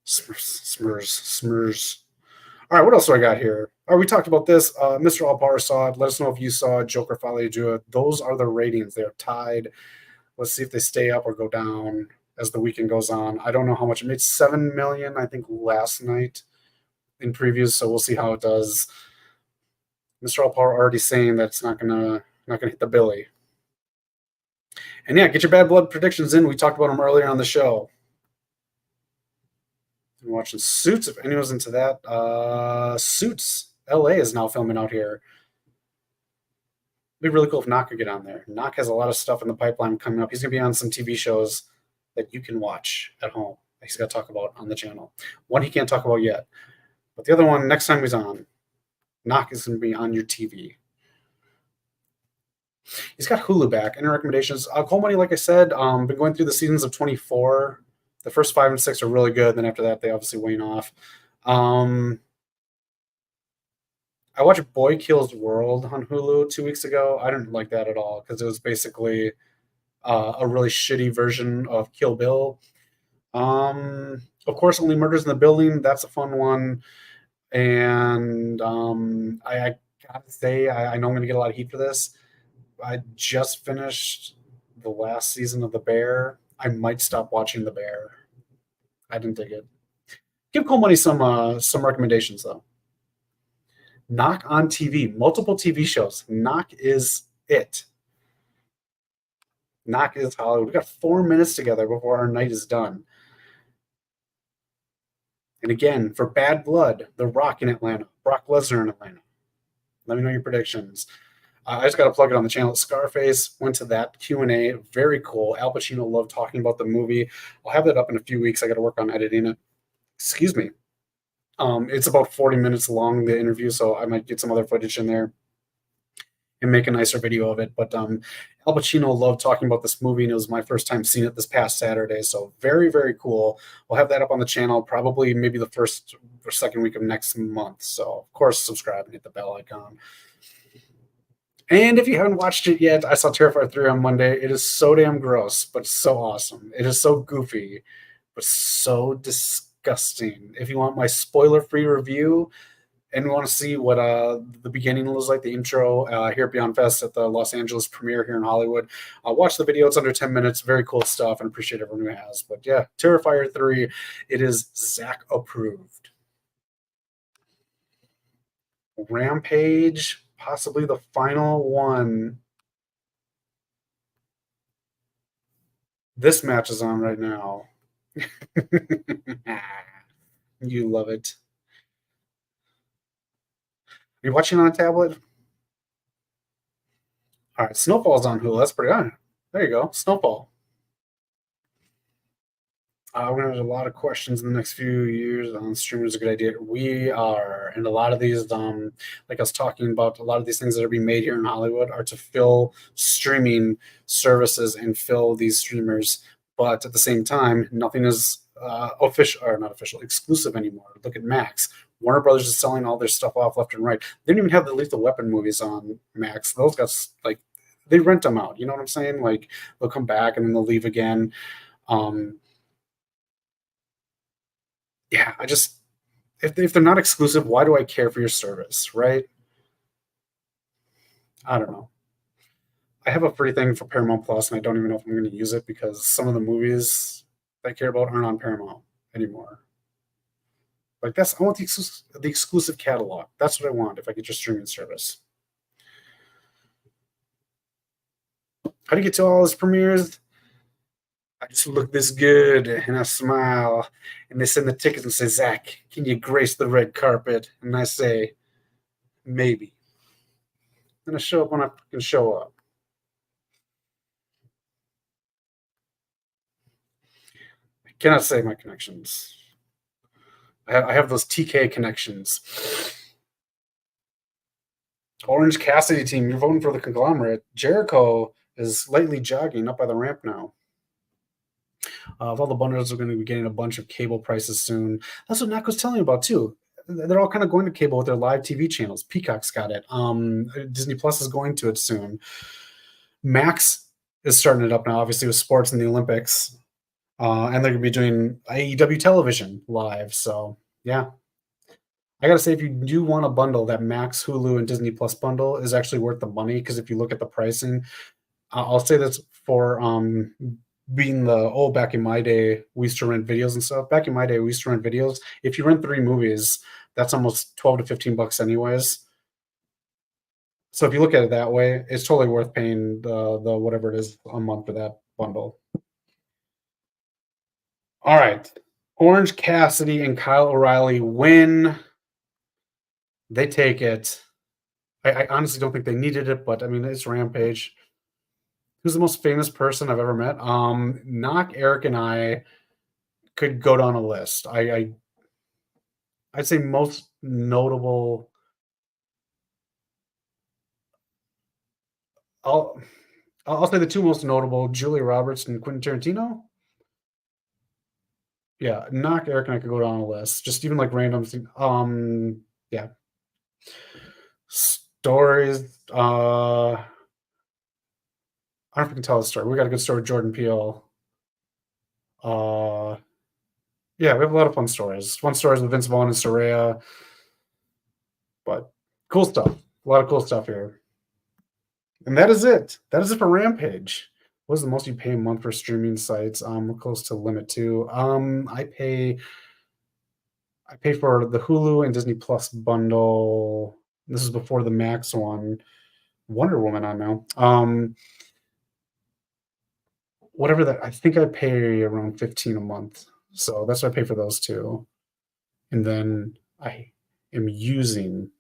Smurs. All right, what else do I got here? All right, we talked about this. Mr. Allpower saw it. Let us know if you saw it. Joker Folly Drew it. Those are the ratings. They're tied. Let's see if they stay up or go down as the weekend goes on. I don't know how much. It made 7 million, I think, last night in previews, so we'll see how it does. Mr. Allpower already saying that it's not gonna hit the billy. And yeah, get your Bad Blood predictions in. We talked about them earlier on the show. I'm watching Suits, if anyone's into that. Suits, LA is now filming out here. It'd be really cool if Knock could get on there. Knock has a lot of stuff in the pipeline coming up. He's going to be on some TV shows that you can watch at home. He's got to talk about on the channel. One he can't talk about yet. But the other one, next time he's on, Knock is going to be on your TV. He's got Hulu back. Any recommendations? Coal Money, like I said, been going through the seasons of 24. The first 5 and 6 are really good. Then after that, they obviously wane off. I watched Boy Kills World on Hulu 2 weeks ago. I didn't like that at all because it was basically a really shitty version of Kill Bill. Of course, Only Murders in the Building. That's a fun one. And I gotta say, I know I'm going to get a lot of heat for this. I just finished the last season of The Bear. I might stop watching The Bear. I didn't dig it. Give Coal Money some recommendations, though. Knock on TV. Multiple TV shows. Knock is it. Knock is Hollywood. We got 4 minutes together before our night is done. And again, for Bad Blood, The Rock in Atlanta. Brock Lesnar in Atlanta. Let me know your predictions. I just got to plug it on the channel. Scarface went to that Q&A. Very cool. Al Pacino loved talking about the movie. I'll have that up in a few weeks. I got to work on editing it. Excuse me. It's about 40 minutes long, the interview, so I might get some other footage in there and make a nicer video of it. But Al Pacino loved talking about this movie, and it was my first time seeing it this past Saturday. So very, very cool. We'll have that up on the channel probably maybe the first or second week of next month. So, of course, subscribe and hit the bell icon. And if you haven't watched it yet, I saw Terrifier 3 on Monday. It is so damn gross, but so awesome. It is so goofy, but so disgusting. If you want my spoiler-free review and want to see what the beginning was like, the intro here at Beyond Fest at the Los Angeles premiere here in Hollywood, watch the video. It's under 10 minutes. Very cool stuff, and appreciate everyone who has. But yeah, Terrifier 3, it is Zach approved. Rampage, possibly the final one. This match is on right now. You love it. Are you watching on a tablet? All right, Snowfall's on Hulu. That's pretty good. There you go, Snowfall. We're going to have a lot of questions in the next few years on streaming is a good idea. We are. And a lot of these, like I was talking about, a lot of these things that are being made here in Hollywood are to fill streaming services and fill these streamers. But at the same time, nothing is exclusive anymore. Look at Max. Warner Brothers is selling all their stuff off left and right. They didn't even have the Lethal Weapon movies on Max. Those guys, like, they rent them out. You know what I'm saying? Like, they'll come back and then they'll leave again. Yeah, if they're not exclusive, why do I care for your service, right? I don't know. I have a free thing for Paramount Plus, and I don't even know if I'm going to use it because some of the movies I care about aren't on Paramount anymore. Like I want the exclusive catalog. That's what I want if I get your streaming service. How do you get to all his premieres? I just look this good and I smile, and they send the tickets and say, Zach, can you grace the red carpet? And I say, maybe. And I show up when I can show up. I cannot say my connections. I have those TK connections. Orange Cassidy team, you're voting for the conglomerate. Jericho is lightly jogging up by the ramp now. Of all the bundles, we're going to be getting a bunch of cable prices soon. That's what Nako's telling you about too. They're all kind of going to cable with their live TV channels. Peacock's got it. Disney Plus is going to it soon. Max is starting it up now, obviously with sports and the Olympics, and they're going to be doing AEW television live. So yeah, I gotta say, if you do want a bundle, that Max, Hulu, and Disney Plus bundle is actually worth the money because if you look at the pricing, I'll say this for being back in my day, we used to rent videos and stuff. Back in my day, we used to rent videos. If you rent 3 movies, that's almost $12 to $15 anyways. So if you look at it that way, it's totally worth paying the whatever it is a month for that bundle. All right. Orange Cassidy and Kyle O'Reilly win. They take it. I honestly don't think they needed it, but I mean, it's Rampage. Who's the most famous person I've ever met? Knock, Eric, and I could go down a list. I'd say most notable. I'll say the 2 most notable: Julia Roberts and Quentin Tarantino. Yeah, Knock, Eric, and I could go down a list. Just even like random. Yeah. Stories. I don't know if we can tell the story. We got a good story with Jordan Peele. Yeah, we have a lot of fun stories. Fun stories with Vince Vaughn and Soraya. But cool stuff. A lot of cool stuff here. And that is it. That is it for Rampage. What is the most you pay a month for streaming sites? We're close to limit too. I pay for the Hulu and Disney Plus bundle. This is before the Max one. Wonder Woman on now. Whatever that, I think I pay around $15 a month. So that's what I pay for those 2. And then I am using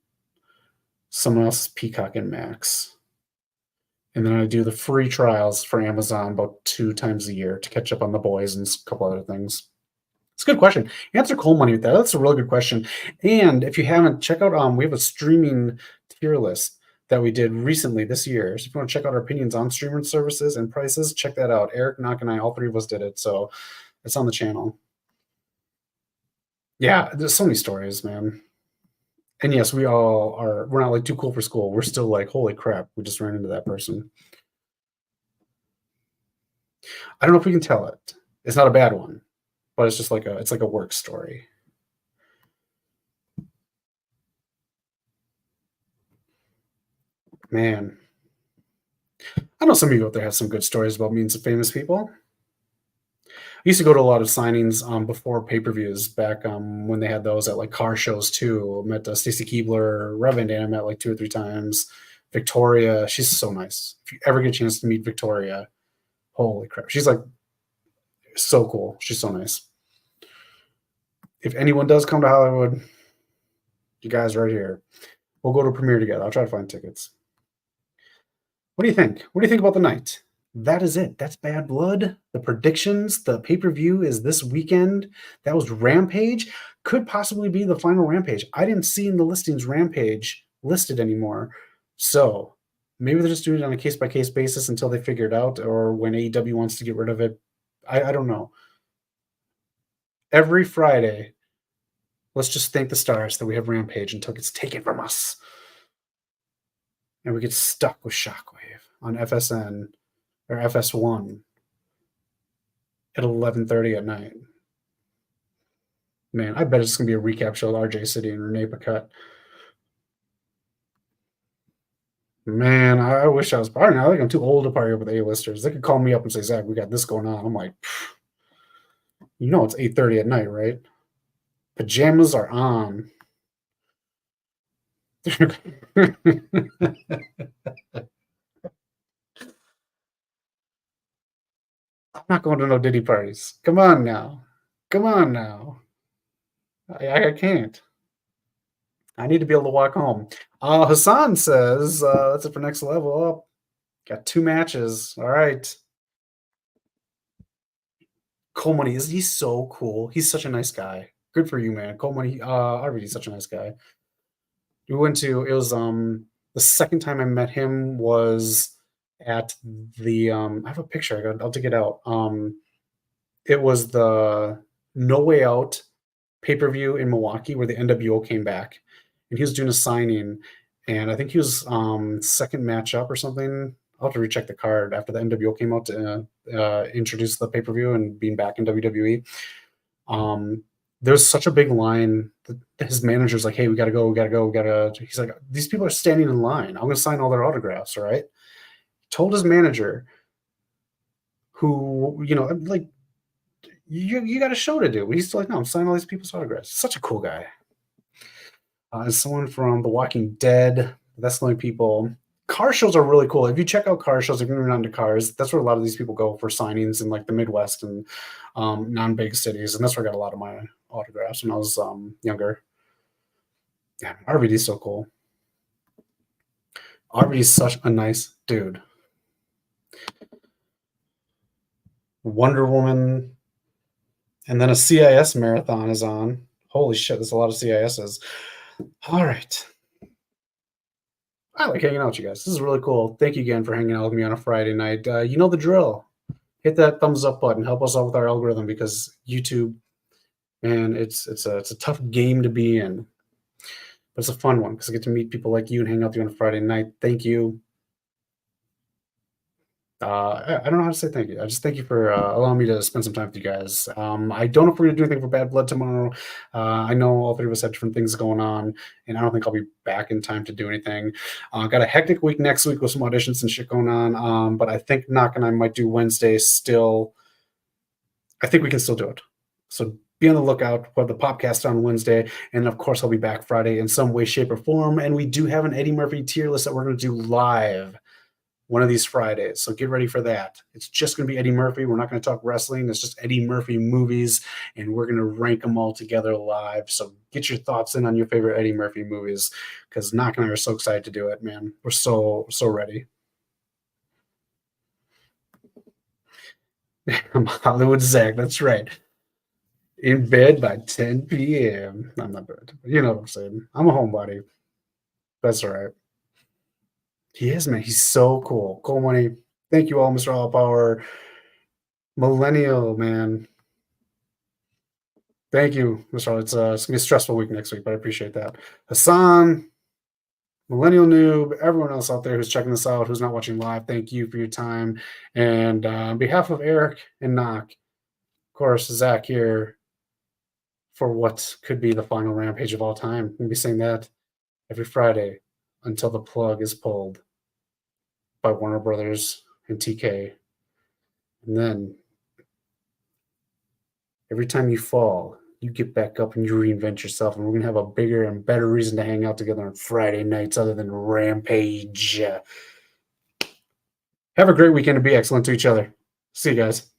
someone else's Peacock and Max. And then I do the free trials for Amazon about 2 times a year to catch up on The Boys and a couple other things. It's a good question. Answer coal money with that. That's a really good question. And if you haven't, check out, we have a streaming tier list that we did recently this year. So if you want to check out our opinions on streaming services and prices, check that out. Eric, Knock, and I, all 3 of us did it. So it's on the channel. Yeah, there's so many stories, man. And yes, we're not like too cool for school. We're still like, holy crap, we just ran into that person. I don't know if we can tell it. It's not a bad one, but it's just like a work story. Man. I know some of you out there have some good stories about meeting some famous people. I used to go to a lot of signings before pay-per-views back when they had those at like car shows too. I met Stacy Keibler, Rev Van Dam, I met like 2 or 3 times. Victoria, she's so nice. If you ever get a chance to meet Victoria, holy crap. She's like so cool. She's so nice. If anyone does come to Hollywood, you guys right here. We'll go to a premiere together. I'll try to find tickets. What do you think? What do you think about the night? That is it. That's Bad Blood. The predictions, the pay-per-view is this weekend. That was Rampage. Could possibly be the final Rampage. I didn't see in the listings Rampage listed anymore. So maybe they're just doing it on a case-by-case basis until they figure it out, or when AEW wants to get rid of it. I don't know. Every Friday, let's just thank the stars that we have Rampage until it gets taken from us. And we get stuck with Shockwave on FSN or FS1 at 11:30 at night. Man, I bet it's going to be a recap show with RJ City and Renee Paquette. Man, I wish I was part now. I think I'm too old to party up with A-listers. They could call me up and say, Zach, we got this going on. I'm like, you know it's 8:30 at night, right? Pajamas are on. I'm not going to no Diddy parties. Come on now. Come on now. I can't. I need to be able to walk home. Hassan says, that's it for next level up. Got 2 matches. All right. Cole Money, is he so cool? He's such a nice guy. Good for you, man. Cole Money, RVD's such a nice guy. It was the second time I met him was at the I have a picture. I'll dig it out. It was the No Way Out pay-per-view in Milwaukee where the NWO came back, and he was doing a signing, and I think he was second matchup or something. I'll have to recheck the card after the NWO came out to introduce the pay-per-view and being back in WWE. There's such a big line that his manager's like, hey, we gotta go. He's like, these people are standing in line. I'm gonna sign all their autographs, all right? Told his manager, who, like, you got a show to do. He's still like, no, I'm signing all these people's autographs. Such a cool guy. As someone from The Walking Dead, that's the only people. Car shows are really cool. If you check out car shows, if you're into cars, that's where a lot of these people go for signings in like the Midwest and non-big cities. And that's where I got a lot of my autographs when I was younger. Yeah, RVD's so cool. RVD's such a nice dude. Wonder Woman, and then a CIS marathon is on. Holy shit, there's a lot of CISs. All right. I like hanging out with you guys. This is really cool. Thank you again for hanging out with me on a Friday night. You know the drill. Hit that thumbs up button. Help us out with our algorithm because YouTube, man, it's a tough game to be in. But it's a fun one because I get to meet people like you and hang out with you on a Friday night. Thank you. I don't know how to say thank you. I just thank you for allowing me to spend some time with you guys. I don't know if we're going to do anything for Bad Blood tomorrow. I know all 3 of us have different things going on, and I don't think I'll be back in time to do anything. Got a hectic week next week with some auditions and shit going on, but I think Knock and I might do Wednesday still. I think we can still do it. So be on the lookout for the podcast on Wednesday, and of course I'll be back Friday in some way, shape, or form, and we do have an Eddie Murphy tier list that we're going to do live one of these Fridays. So get ready for that. It's just going to be Eddie Murphy. We're not going to talk wrestling. It's just Eddie Murphy movies, and we're going to rank them all together live. So get your thoughts in on your favorite Eddie Murphy movies because Knock and I are so excited to do it, man. We're so ready. I'm Hollywood Zach. That's right. In bed by 10 p.m. I'm not bad. You know what I'm saying. I'm a homebody. That's all right. He is, man. He's so cool. Cole Money. Thank you all, Mr. All Power. Millennial, man. Thank you, Mr. All. It's going to be a stressful week next week, but I appreciate that. Hassan, Millennial Noob, everyone else out there who's checking this out, who's not watching live, thank you for your time. And on behalf of Eric and Knock, of course, Zach here for what could be the final Rampage of all time. We'll be saying that every Friday until the plug is pulled by Warner Brothers and TK. And then every time you fall, you get back up and you reinvent yourself. And we're going to have a bigger and better reason to hang out together on Friday nights other than Rampage. Have a great weekend and be excellent to each other. See you guys.